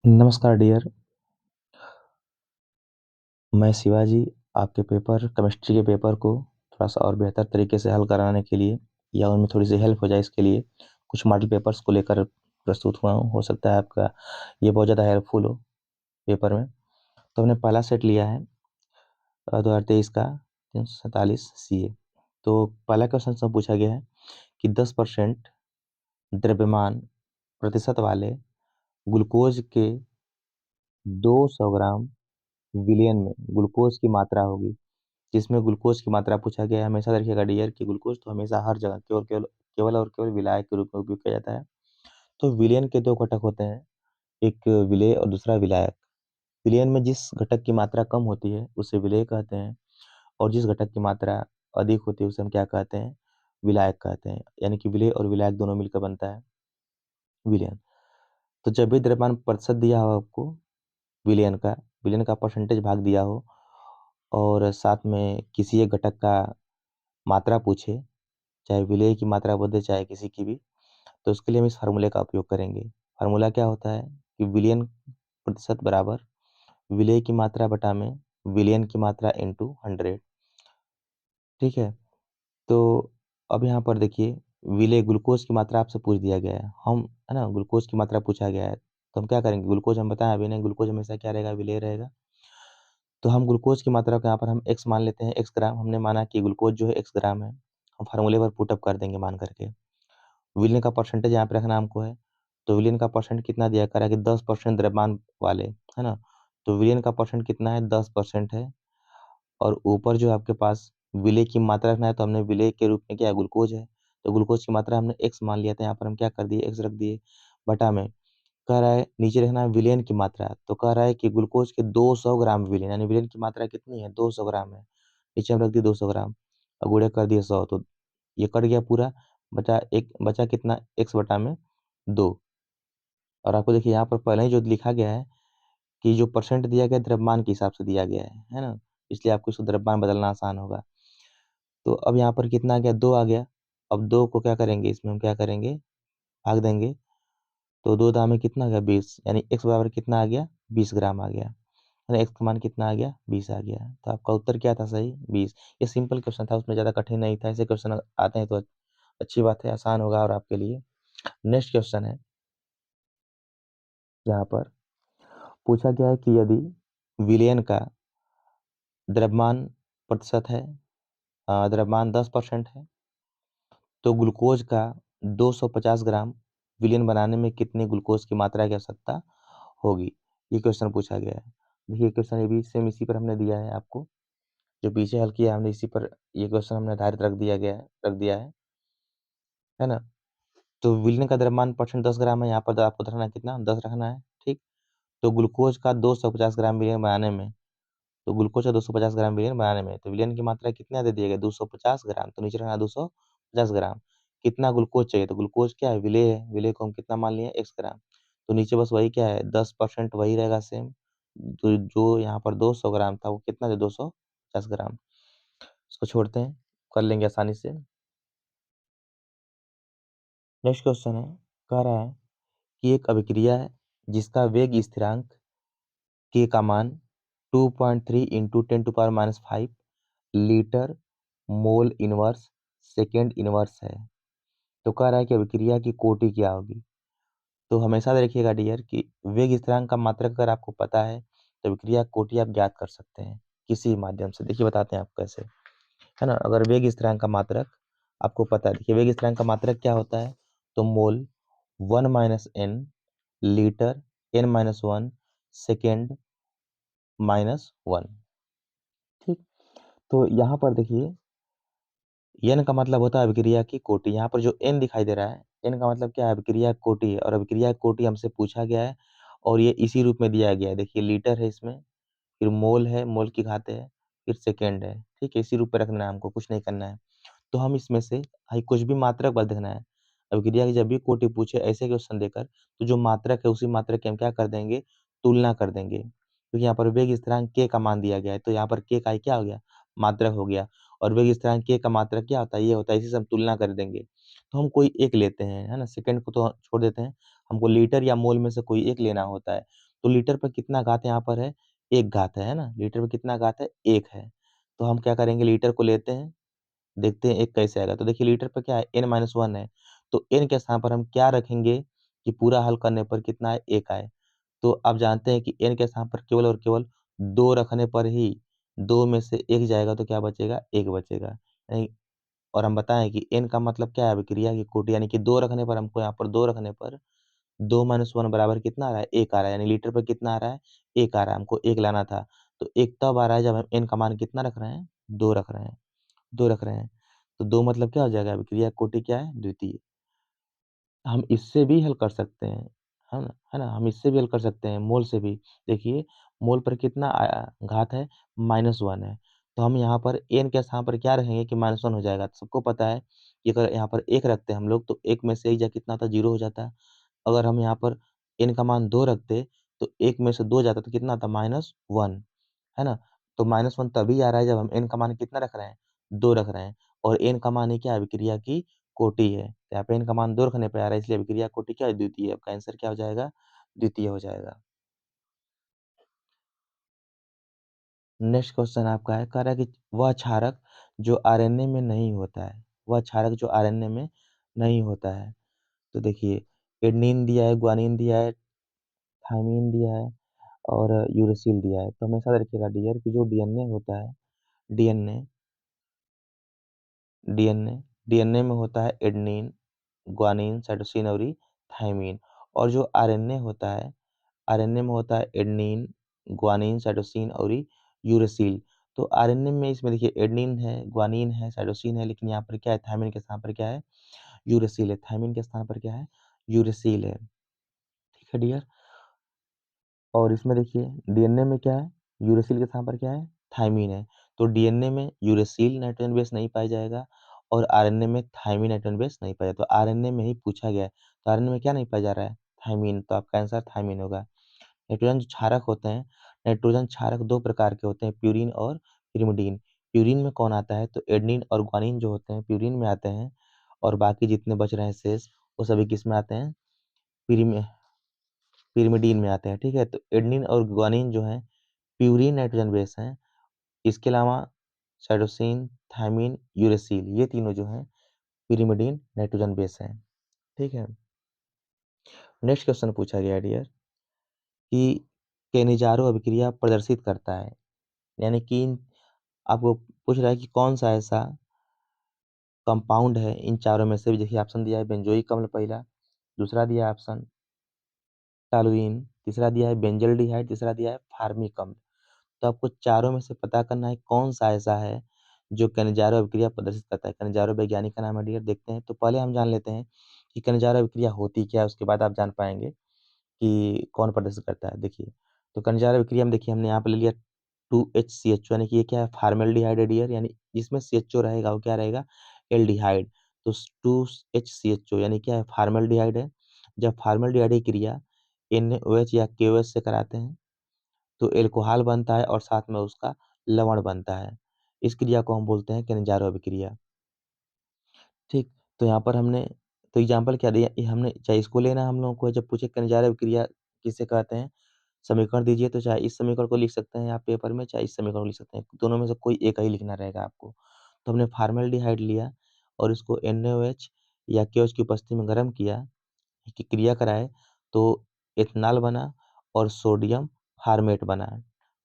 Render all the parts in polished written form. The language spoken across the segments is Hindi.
नमस्कार डियर। मैं शिवाजी आपके केमिस्ट्री के पेपर को थोड़ा सा और बेहतर तरीके से हल कराने के लिए या उनमें थोड़ी सी हेल्प हो जाए इसके लिए कुछ मॉडल पेपर्स को लेकर प्रस्तुत हुआ हूँ। हो सकता है आपका ये बहुत ज़्यादा हेल्पफुल हो पेपर में। तो हमने पहला सेट लिया है 2023 का 347 CA। तो पहला क्वेश्चन से पूछा गया है कि 10% द्रव्यमान प्रतिशत वाले ग्लूकोज के 200 ग्राम विलियन में ग्लूकोज की मात्रा होगी। जिसमें ग्लूकोज की मात्रा पूछा गया है। हमेशा देखिएगा डियर कि ग्लूकोज तो हमेशा हर जगह केवल केवल केवल और केवल विलायक के रूप में उपयोग किया जाता है। तो विलयन के दो घटक होते हैं, एक विलेय और दूसरा विलायक। विलयन में जिस घटक की मात्रा कम होती है उसे विलेय कहते हैं, और जिस घटक की मात्रा अधिक होती है उसे हम क्या कहते हैं, विलायक कहते हैं। यानी कि विलेय और विलायक दोनों मिलकर बनता है विलयन। तो जब भी द्रव्यमान प्रतिशत दिया हो आपको विलयन का परसेंटेज भाग दिया हो और साथ में किसी एक घटक का मात्रा पूछे, चाहे विलेय की मात्रा बदले चाहे किसी की भी, तो उसके लिए हम इस फार्मूले का उपयोग करेंगे। फार्मूला क्या होता है कि विलयन प्रतिशत बराबर विलेय की मात्रा बटा में विलयन की मात्रा इंटू 100। ठीक है। तो अब यहाँ पर देखिए, विलेय ग्लूकोज की मात्रा आपसे पूछ दिया गया है, हम है ना, ग्लूकोज की मात्रा पूछा गया है तो हम क्या करेंगे, ग्लूकोज हम बताएं अभी नहीं, ग्लूकोज हमेशा क्या रहेगा, विलेय रहेगा। तो हम ग्लूकोज की मात्रा को यहाँ पर हम x मान लेते हैं, x ग्राम। हमने माना कि ग्लूकोज जो है x ग्राम है, हम फार्मूले पर पुटअप कर देंगे मान करके। विलयन का परसेंटेज यहाँ पे रखना हमको है। तो विलयन का परसेंट कितना दिया करा कि 10% द्रव्यमान वाले, है ना। तो विलयन का परसेंट कितना है, 10% है। और ऊपर जो आपके पास विलेय की मात्रा रखना है, तो हमने विलेय के रूप में क्या है, ग्लूकोज है। तो ग्लूकोज की मात्रा हमने x मान लिया था, यहाँ पर हम क्या कर दिए, x रख दिए बटा में। कह रहा है नीचे रखना है विलेन की मात्रा, तो कह रहा है कि ग्लूकोज के 200 ग्राम विलेन, यानी विलेन की मात्रा कितनी है, 200 ग्राम है। नीचे हम रख दिए 200 ग्राम और गुणे कर दिए 100, तो ये कट गया पूरा। बचा कितना, x बटा में 2। और आपको देखिए यहाँ पर पहले ही जो लिखा गया है कि जो परसेंट दिया गया द्रव्यमान के हिसाब से दिया गया है ना, इसलिए आपको इसको द्रव्यमान बदलना आसान होगा। तो अब यहाँ पर कितना आ गया, 2 आ गया। अब 2 को क्या करेंगे, इसमें हम क्या करेंगे, भाग देंगे। तो 2 दाम में कितना आ गया, 20, यानी x बराबर कितना आ गया, 20 ग्राम आ गया। एक्स का मान कितना आ गया, 20 आ गया। तो आपका उत्तर क्या था, सही 20। ये सिंपल क्वेश्चन था, उसमें ज़्यादा कठिन नहीं था। ऐसे क्वेश्चन आते हैं तो अच्छी बात है, आसान होगा और आपके लिए। नेक्स्ट क्वेश्चन है, यहाँ पर पूछा गया है कि यदि विलयन का द्रव्यमान प्रतिशत है, द्रव्यमान 10% है, तो ग्लूकोज का 250 ग्राम विलयन बनाने में कितने ग्लूकोज की मात्रा की आवश्यकता होगी। ये क्वेश्चन पूछा गया है। देखिए क्वेश्चन ये भी सेम इसी पर हमने दिया है आपको, जो पीछे हल किया हमने इसी पर ये क्वेश्चन हमने आधारित रख दिया है ना। तो विलयन का द्रव्यमान परसेंट 10 ग्राम है, यहाँ पर तो आपको रखना कितना, 10 रखना है। ठीक। तो ग्लूकोज का 250 ग्राम विलयन बनाने में, तो ग्लूकोज का 250 ग्राम विलयन बनाने में, तो विलयन की मात्रा कितना दे दिया गया, 250 ग्राम। तो नीचे रखना 250 ग्राम। कितना ग्लूकोज चाहिए, तो ग्लूकोज क्या है, विलेय है, विलेय को हम कितना मान लिए, x ग्राम। तो नीचे बस वही क्या है, 10% वही रहेगा सेम। तो जो यहाँ पर 200 ग्राम था वो कितना था, 250 ग्राम। इसको छोड़ते हैं, कर लेंगे आसानी से। नेक्स्ट क्वेश्चन है, कह रहा है कि एक अभिक्रिया है जिसका वेग स्थिरांक k का मान 2.3 into 10⁻⁵ litre mole inverse second inverse है। तो कह रहा है कि अभिक्रिया की कोटि क्या होगी। तो हमेशा देखिएगा डियर कि वेग स्थिरांक का मात्रक अगर आपको पता है तो अभिक्रिया कोटि आप ज्ञात कर सकते हैं किसी माध्यम से। देखिए बताते हैं आपको कैसे, है ना। अगर वेग स्थिरांक का मात्रक आपको पता है, देखिए वेग स्थिरांक का मात्रक क्या होता है, तो मोल 1 - n लीटर n-1 सेकेंड -1। ठीक। तो यहाँ पर देखिए n का मतलब होता है अभिक्रिया की कोटि। यहाँ पर जो n दिखाई दे रहा है, n का मतलब क्या है, अभिक्रिया कोटि है। और अभिक्रिया कोटि हमसे पूछा गया है और ये इसी रूप में दिया गया है। देखिए लीटर है इसमें, फिर मोल है, मोल की घात है, फिर सेकेंड है। ठीक है, इसी रूप में रखना है हमको, कुछ नहीं करना है। तो हम इसमें से भाई कुछ भी मात्रक बस देखना है। अभिक्रिया की जब भी कोटि पूछे ऐसे क्वेश्चन देकर, तो जो मात्रक है उसी मात्रक की हम क्या कर देंगे, तुलना कर देंगे। क्योंकि यहाँ पर वेग स्थिरांक k का मान दिया गया है, तो यहाँ पर k का ही क्या हो गया, मात्रक हो गया। और वेग स्थिरांक k का मात्रक क्या होता है, ये होता है। इसी से हम तुलना कर देंगे। तो हम कोई एक लेते हैं, है ना, सेकंड को तो छोड़ देते हैं, हमको लीटर या मोल में से कोई एक लेना होता है। तो लीटर पर कितना घात यहाँ पर है, 1 घात है ना, लीटर पर कितना घात है, 1 है। तो हम क्या करेंगे, लीटर को लेते हैं, देखते हैं 1 कैसे आएगा। तो देखिए लीटर पर क्या है, n-1 है, तो n के स्थान पर हम क्या रखेंगे कि पूरा हल करने पर कितना है, 1 आए। तो आप जानते हैं कि n के स्थान पर केवल और केवल 2 रखने पर ही 2 में से 1 जाएगा, तो क्या बचेगा, 1 बचेगा। यानी और हम बताएं कि n का मतलब क्या है, अभिक्रिया की कोटि, यानी कि 2 रखने पर हमको यहाँ पर 2 रखने पर 2-1 बराबर कितना आ रहा है, 1 आ रहा है। यानी लीटर पर कितना आ रहा है, 1 आ रहा है, हमको 1 लाना था। तो 1 तब आ रहा है जब हम n का मान कितना रख रहे हैं, 2 रख रहे हैं, 2 रख रहे हैं। तो 2 मतलब क्या हो जाएगा, अभिक्रिया कोटि क्या है, द्वितीय। हम इससे भी हल कर सकते हैं, है ना? हम इससे भी हल कर सकते हैं, मोल से भी। देखिए, मोल पर कितना आया, घात है, -1 है। तो हम यहाँ पर n के स्थान पर क्या रखेंगे कि -1 हो जाएगा। तो सबको पता है कि अगर यहाँ पर 1 रखते हैं हम लोग, तो 1 में से 1 जा कितना होता है, 0 हो जाता है। अगर हम यहाँ पर n का मान 2 रखते, तो 1 में से 2 जाता तो कितना आता, -1, है ना? तो -1 तभी आ रहा है जब हम n का मान कितना रख रहे हैं, 2 रख रहे हैं। और n का मान ही क्या है, अभिक्रिया की कोटि है। तो यहाँ पे n का मान 2 रखने पे आ रहा है, इसलिए अभिक्रिया कोटि क्या है, द्वितीय है। आपका आंसर क्या हो जाएगा, द्वितीय हो जाएगा। नेक्स्ट क्वेश्चन आपका है, कह रहा है कि वह क्षारक जो आरएनए में नहीं होता है, वह क्षारक जो आरएनए में नहीं होता है। तो देखिए, एडेनिन दिया है, ग्वानिन दिया है, थायमिन दिया है और यूरेसिल दिया है। तो हमेशा याद रखिएगा डियर कि जो डीएनए होता है, डीएनए डीएनए डीएनए में होता है एडेनिन, ग्वानिन, साइटोसिन और थायमिन। और जो आरएनए होता है, आरएनए में होता है एडेनिन, ग्वानिन, साइटोसिन और यूरेसिल। तो आरएनए में इसमें देखिए एडेनिन है, ग्वानिन है, साइटोसिन है, लेकिन यहाँ पर क्या है, थायमिन के स्थान पर क्या है, यूरेसिल है। थायमिन के स्थान पर क्या है, यूरेसिल है। ठीक है डियर। और इसमें देखिए डीएनए में क्या है, यूरेसिल के स्थान पर क्या है, थायमिन है। तो डीएनए में यूरेसिल नाइट्रोजन बेस नहीं पाया जाएगा और आरएनए में थायमिन नाइट्रोजन बेस नहीं पाया। तो आरएनए में ही पूछा गया है, तो आरएनए में क्या नहीं पाया जा रहा है, थायमिन। तो आपका आंसर थायमिन होगा। नाइट्रोजन जो क्षारक होते हैं, नाइट्रोजन क्षारक 2 प्रकार के होते हैं, प्यूरिन और पिरिमिडीन। प्यूरिन में कौन आता है, तो एडेनिन और ग्वानिन जो होते हैं प्यूरिन में आते हैं, और बाकी जितने बच रहे हैं शेष, वो सभी किस में आते हैं, पिरिमि पिरिमिडीन में आते हैं। ठीक है, तो एडेनिन और ग्वानिन जो है प्यूरिन नाइट्रोजन बेस हैं। इसके अलावा साइटोसिन, थायमिन, यूरेसिल, ये तीनों जो हैं पिरिमिडीन नाइट्रोजन बेस हैं। ठीक है। नेक्स्ट क्वेश्चन पूछा गया डियर कि केनिजारो अभिक्रिया प्रदर्शित करता है, यानी कि आपको पूछ रहा है कि कौन सा ऐसा कंपाउंड है इन चारों में से भी। देखिए ऑप्शन दिया है बेंजोइक अम्ल पहला, दूसरा दिया है ऑप्शन टॉलुइन, तीसरा दिया है बेंजल्डिहाइड, तीसरा दिया है फार्मिक अम्ल। तो आपको चारों में से पता करना है कौन सा ऐसा है जो केनिजारो अभिक्रिया प्रदर्शित करता है। केनिजारो वैज्ञानिक का नाम है डियर, देखते हैं। तो पहले हम जान लेते हैं कि केनिजारो अभिक्रिया होती क्या है, उसके बाद आप जान पाएंगे कि कौन प्रदर्शित करता है। देखिए, तो केनिजारो अभिक्रिया में देखिए हमने यहाँ पे ले लिया 2HCHO, यानी कि ये क्या है, फार्मेल्डिहाइड है डियर, यानी जिसमें CHO रहेगा वो क्या रहेगा, एल्डिहाइड। तो 2HCHO यानी क्या है, फार्मेल्डिहाइड है। जब फार्मेल्डिहाइड की क्रिया NaOH या KOH से कराते हैं तो एल्कोहल बनता है और साथ में उसका लवण बनता है। इस क्रिया को हम बोलते हैं केनिजारो अभिक्रिया। ठीक, तो यहाँ पर हमने तो एग्जाम्पल क्या दिया, ये हमने चाहे इसको लेना है हम लोगों को, जब पूछे केनिजारो अभिक्रिया किसे कहते हैं, समीकरण दीजिए, तो चाहे इस समीकरण को लिख सकते हैं आप पेपर में, चाहे इस समीकरण को लिख सकते हैं, दोनों में से कोई एक ही लिखना रहेगा आपको। तो हमने फार्मेल्डिहाइड लिया और इसको NaOH या KOH की उपस्थिति में गर्म किया, की क्रिया कराए, तो एथेनॉल बना और सोडियम फार्मेट बना।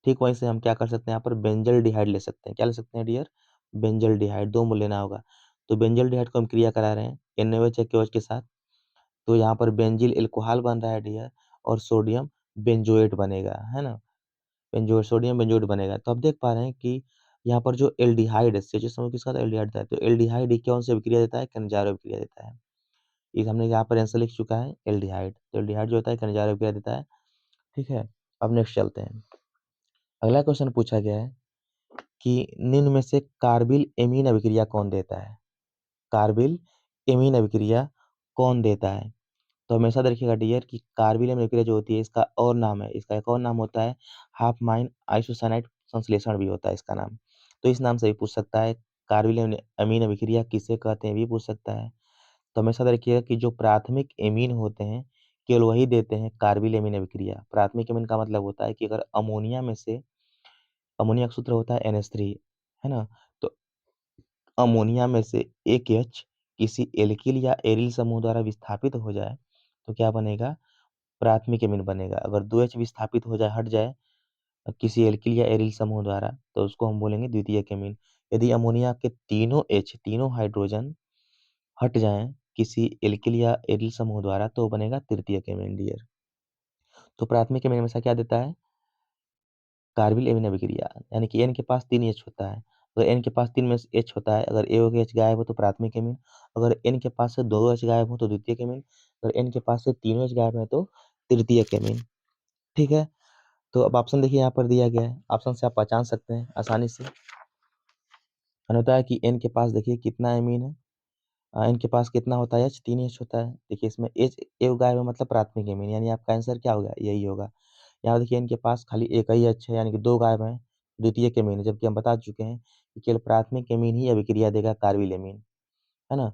ठीक, वहीं से हम क्या कर सकते हैं, यहाँ पर बेंजल डिहाइड ले सकते हैं। क्या ले सकते हैं डियर, बेंजल डिहाइड, 2 मोल लेना होगा। तो बेंजल डिहाइड को हम क्रिया करा रहे हैं NaOH या KOH के साथ, तो यहाँ पर बेंजिल एल्कोहल बन रहा है डियर और सोडियम बेंजोएट बनेगा, है ना, बेंजोएट, सोडियम बेंजोएट बनेगा। तो आप देख पा रहे हैं कि यहाँ पर जो एल्डिहाइड है, CH समूह किसका था, एल्डिहाइड था। तो एल्डिहाइड ही कौन सी अभिक्रिया देता है, केनिजारो अभिक्रिया देता है। ये हमने यहाँ पर आंसर लिख चुका है, एल्डिहाइड। तो एल्डिहाइड जो होता है केनिजारो अभिक्रिया देता है। ठीक है, अब नेक्स्ट चलते हैं। अगला क्वेश्चन पूछा गया है कि निम्न में से कार्बिल एमीन अभिक्रिया कौन देता है, कार्बिल एमीन अभिक्रिया कौन देता है। तो हमेशा देखिएगा डियर कि कार्बिल एमीन अभिक्रिया जो होती है, इसका और नाम है, इसका एक और नाम होता है हाफ माइन आइसोसाइनाइड संश्लेषण भी होता है इसका नाम। तो इस नाम से भी पूछ सकता है, कार्बिल अमीन अभिक्रिया किसे कहते हैं भी पूछ सकता है। तो हमेशा रखिएगा कि जो प्राथमिक एमीन होते हैं केवल वही देते हैं कार्बिल एमीन अभिक्रिया। प्राथमिक एमीन का मतलब होता है कि अगर अमोनिया में से, अमोनिया का सूत्र होता है NH3, है ना, तो अमोनिया में से एक H किसी एल्किल या एरिल समूह द्वारा विस्थापित हो जाए तो क्या बनेगा, प्राथमिक एमीन बनेगा। अगर 2H विस्थापित हो जाए, हट जाए किसी एल्किल या एरिल समूह द्वारा, तो उसको हम बोलेंगे द्वितीयक एमीन। यदि अमोनिया के तीनों H, तीनों हाइड्रोजन हट जाएं किसी एल्किल या एरिल समूह द्वारा तो बनेगा तृतीयक एमीन डियर। तो प्राथमिक एमीन हमेशा क्या देता है, कार्बिल एमीन अभिक्रिया, यानी कि N के पास 3H होता है। अगर N के पास 3 में से H होता है, अगर एक H गायब हो तो प्राथमिक एमीन, अगर N के पास से 2H गायब हो तो द्वितीयक एमीन, अगर N के पास से तीनों H गायब है तो तृतीयक एमीन। ठीक है, तो अब ऑप्शन देखिए यहाँ पर दिया गया है, ऑप्शन से आप पहचान सकते हैं आसानी से। होता है कि N के पास देखिए कितना एमीन है, इनके पास कितना होता है H, 3H होता है। देखिए इसमें H एक गायब है मतलब प्राथमिक एमीन, यानी आपका आंसर क्या होगा, यही होगा। यहाँ देखिए इनके पास खाली एक ही H है, यानी कि 2 गायब हैं, द्वितीयक एमीन है, जबकि हम बता चुके हैं कि केवल प्राथमिक एमीन ही अभिक्रिया देगा कार्बिल एमीन, है ना।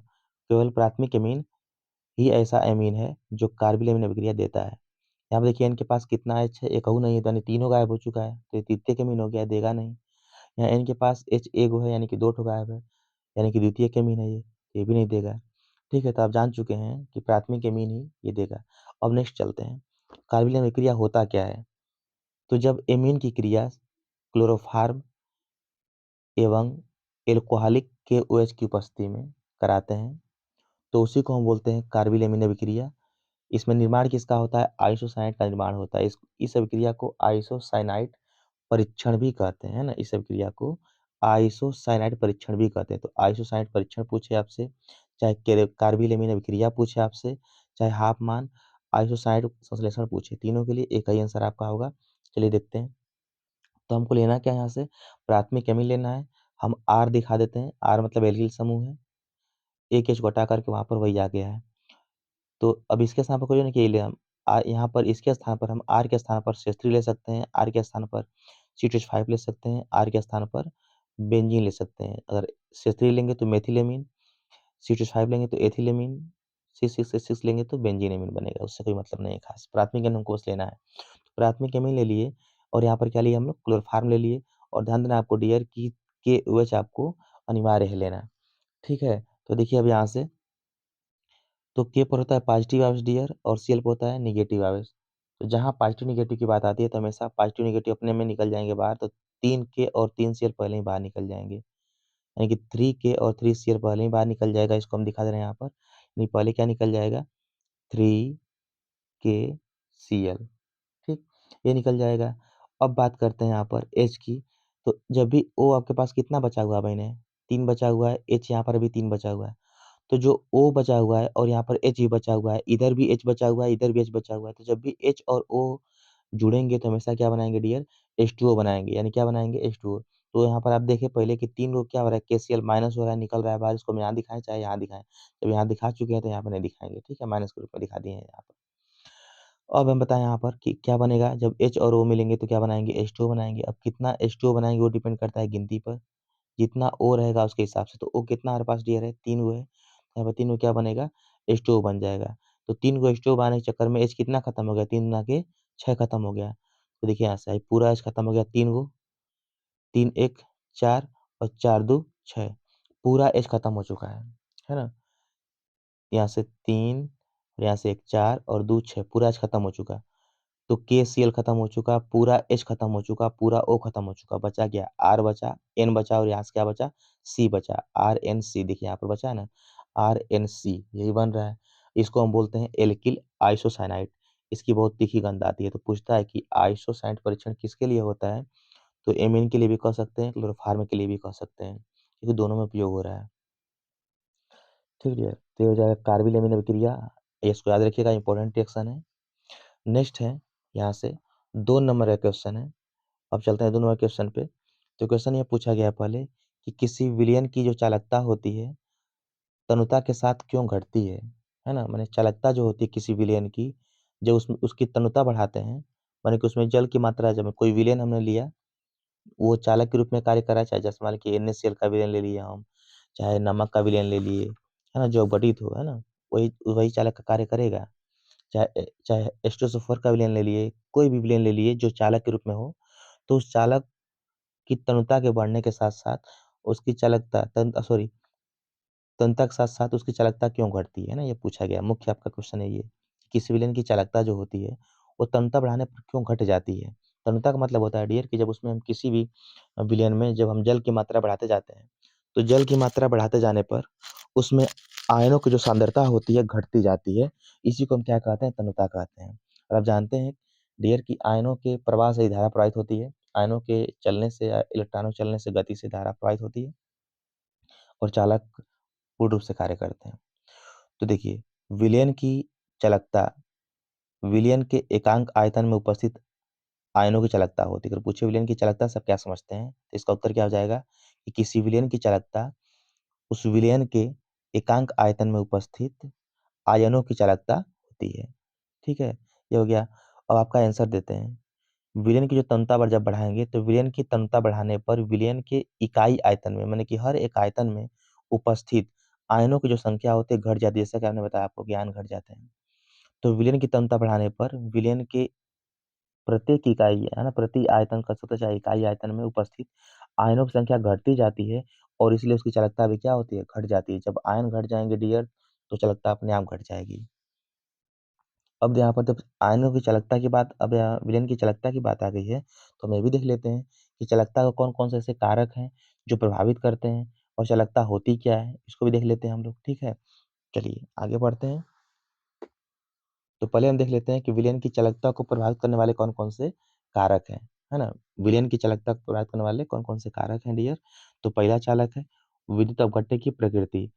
केवल प्राथमिक एमीन ही ऐसा एमीन है जो कार्बिल एमीन अभिक्रिया देता है। यहाँ पे देखिए इनके पास कितना H है, एक नहीं है, तो यानी तीनों गायब हो चुका है, तो ये तृतीयक एमीन हो गया, देगा नहीं। यहाँ इनके पास H एक है, यानी कि 2 ठो गायब है, यानी कि द्वितीयक एमीन है, ये भी नहीं देगा। ठीक है, तो आप जान चुके हैं कि प्राथमिक एमीन ही ये देगा। अब नेक्स्ट चलते हैं, कार्बिल एमीन क्रिया होता क्या है। तो जब एमीन की क्रिया क्लोरोफार्म एवं एल्कोहलिक के OH की उपस्थिति में कराते हैं तो उसी को हम बोलते हैं कार्बिल एमीन अभिक्रिया। इसमें निर्माण किसका होता है, आइसोसाइनाइड का निर्माण होता है। इस अभिक्रिया को आइसोसाइनाइड परीक्षण भी कहते हैं ना, इस अभिक्रिया को आइसोसाइनाइड परीक्षण भी कहते हैं। तो आइसोसाइनाइड परीक्षण पूछे आपसे, चाहे कार्बिल एमीन अभिक्रिया पूछे आपसे, चाहे हाफमान आइसोसाइनाइड संश्लेषण पूछे, तीनों के लिए एक ही आंसर आपका होगा। चलिए देखते हैं। तो हमको लेना क्या है, यहाँ से प्राथमिक एमीन लेना है। हम R दिखा देते हैं, R मतलब एल्किल समूह है, एक H घटा करके वहां पर वही आ गया है। तो अब इसके स्थान पर कोई नहीं, कि हम यहाँ पर इसके स्थान पर हम R के स्थान पर CH3 ले सकते हैं, R के स्थान पर C2H5 ले सकते हैं, R के स्थान पर बेंजीन ले सकते हैं। अगर CH3 लेंगे तो मेथिलेमीन, C2H5 लेंगे तो एथिलेमीन, C6H6 लेंगे तो बेंजीन एमीन बनेगा। उससे कोई मतलब नहीं है खास, प्राथमिक एमीन हमको बस लेना है। प्राथमिक एमीन ले लिए, और यहाँ पर क्या लिए हम लोग, क्लोरोफार्म ले लिए। और ध्यान देना आपको डियर की KOH आपको अनिवार्य है लेना। ठीक है, तो देखिए अब यहाँ से, तो K पर होता है पॉजिटिव आवेश डियर और Cl पर होता है निगेटिव आवेश। तो जहाँ पॉजिटिव निगेटिव की बात आती है तो हमेशा पॉजिटिव निगेटिव अपने में निकल जाएंगे बाहर, तो 3K और 3Cl पहले ही बाहर निकल जाएंगे, यानी कि 3K और 3Cl पहले ही बाहर निकल जाएगा। इसको हम दिखा दे रहे हैं यहाँ पर, यानी पहले क्या निकल जाएगा, 3KCl। ठीक, ये निकल जाएगा। अब बात करते हैं यहाँ पर H की। तो जब भी O आपके पास कितना बचा हुआ है बहने, 3 बचा हुआ है, H यहाँ पर भी 3 बचा हुआ है। तो जो O बचा हुआ है और यहाँ पर H भी बचा हुआ है, इधर भी H बचा हुआ है, इधर भी H बचा हुआ है, तो जब भी H और O जुड़ेंगे तो हमेशा क्या बनाएंगे डियर, H2O बनाएंगे, यानी क्या बनाएंगे, H2O। तो यहाँ पर आप देखें पहले कि 3 को क्या हो रहा है, KCl माइनस हो रहा है, निकल रहा है बाहर। इसको हम यहाँ दिखाएं चाहे यहाँ दिखाएं, जब यहाँ दिखा चुके हैं तो यहाँ पर नहीं दिखाएंगे। ठीक है, माइनस के रूप में दिखा दिए हैं यहाँ पर। अब हम बताएं यहाँ पर कि क्या बनेगा, जब H और O मिलेंगे तो क्या बनाएंगे, H2O बनाएंगे। अब कितना H2O बनाएंगे वो डिपेंड करता है गिनती पर, जितना O रहेगा उसके हिसाब से। तो O कितना हमारे पास डियर है, 3 O है, यहाँ पर 3 O क्या बनेगा, H2O बन जाएगा। तो 3 को H2O बनाने के चक्कर में H कितना खत्म हो गया, 3 गुना के 6 खत्म हो गया। तो देखिए यहाँ से पूरा H खत्म हो गया, 3 को 3 1 4 और 4 2 6, पूरा H खत्म हो चुका है ना। यहाँ से 3 और यहाँ से 1 4 और 2 6, पूरा H खत्म हो चुका। तो KCl खत्म हो चुका, पूरा H खत्म हो चुका, पूरा O खत्म हो चुका, बचा क्या, R बचा, N बचा, और यहाँ से क्या बचा, C बचा, RNC। देखिए यहाँ पर बचा है ना, RNC यही बन रहा है। इसको हम बोलते हैं एल्किल आइसोसाइनाइड। इसकी बहुत तीखी गंध आती है। तो पूछता है कि आइसोसाइनाइड परीक्षण किसके लिए होता है, तो एमीन के लिए भी कह सकते हैं, क्लोरोफार्म के लिए भी कह सकते हैं, क्योंकि दोनों में उपयोग हो रहा है। ठीक है, तो ये हो जाएगा कार्बिल एमीन अभिक्रिया, इसको याद रखिएगा, इंपॉर्टेंट रिएक्शन है। नेक्स्ट है यहाँ से 2 नंबर का क्वेश्चन है। अब चलते हैं 2 नंबर क्वेश्चन पे। तो क्वेश्चन ये पूछा गया है पहले कि किसी विलयन की जो चालकता होती है तनुता के साथ क्यों घटती है ना। माने चालकता जो होती है किसी विलयन की, जब उसमें उसकी तनुता बढ़ाते हैं, माने कि उसमें जल की मात्रा, जब कोई विलयन हमने लिया वो चालक के रूप में कार्य कर रहा है, चाहे जैसे मान लीजिए NaCl का विलयन ले लिया हम, चाहे नमक का विलयन ले लिए, है ना, जो अपघटित हो, है ना, वही वही चालक का कार्य करेगा। चाहे H2SO4 का विलयन ले लिए, कोई भी विलयन ले लिए जो चालक के रूप में हो, तो उस चालक की तनुता के बढ़ने के साथ-साथ उसकी चालकता तनुता के साथ-साथ उसकी चालकता क्यों घटती है ना? ये पूछा गया। मुख्य आपका क्वेश्चन है ये। किसी विलयन की चालकता जो होती है, वो तनुता बढ़ाने पर क्यों घट जाती है? तनुता का मतलब होता है डियर कि जब उसमें हम किसी भी विलयन में जब हम जल की मात्रा बढ़ाते जाते हैं, तो जल की मात्रा बढ़ाते जाने पर उसमें आयनों की जो सांद्रता होती है घटती जाती है। इसी को हम क्या कहते हैं? तनुता कहते हैं। और आप जानते हैं डियर कि आयनों के प्रवाह से ही धारा प्रवाहित होती है। आयनों के चलने से या इलेक्ट्रॉनों के चलने से गति से धारा प्रवाहित होती है और चालक पूर्ण रूप से कार्य करते हैं। तो देखिए, विलयन की चालकता विलयन के एकांक आयतन में उपस्थित आयनों की चालकता होती है। अगर पूछे विलयन की चालकता से आप क्या समझते हैं? तो इसका उत्तर क्या हो जाएगा कि किसी विलयन की चालकता उस विलयन के एकांक आयतन में उपस्थित आयनों की चालकता होती है। ठीक है? ये हो गया। अब आपका आंसर देते हैं। विलयन की जो तनुता बल जब बढ़ाएँगे तो विलयन की तनुता बढ़ाने पर विलयन के इकाई आयतन में माने कि हर एक आयतन में उपस्थित आयनों की जो संख्या होती है घट जाती है। जैसा कि आपने बताया आपको कि आयन घट जाते हैं। तो विलयन की तनुता बढ़ाने पर विलयन के प्रत्येक इकाई है ना, प्रति आयतन कह सकते हैं चाहे इकाई आयतन में उपस्थित आयनों की संख्या घटती जाती है और इसलिए उसकी चालकता भी क्या होती है? घट जाती है। जब आयन घट जाएँगे डियर तो चालकता अपने आप घट जाएगी। अब यहाँ पर जब आयनों की चालकता की बात अब यहाँ विलयन की चालकता की बात आ गई है, तो हम ये भी देख लेते हैं कि चालकता को कौन-कौन से ऐसे कारक हैं जो प्रभावित करते हैं और चालकता होती क्या है? इसको भी देख लेते हैं हम लोग, ठीक है? चलिए आगे बढ़ते हैं। तो पहले हम देख लेते हैं कि विलयन की चालकता को प्रभावित करने वाले कौन-कौन से कारक हैं, है ना? विलयन की चालकता को प्रभावित करने वाले कौन-कौन से कारक हैं डियर? तो पहला चालक है विद्युत अपघट्य की प्रकृति,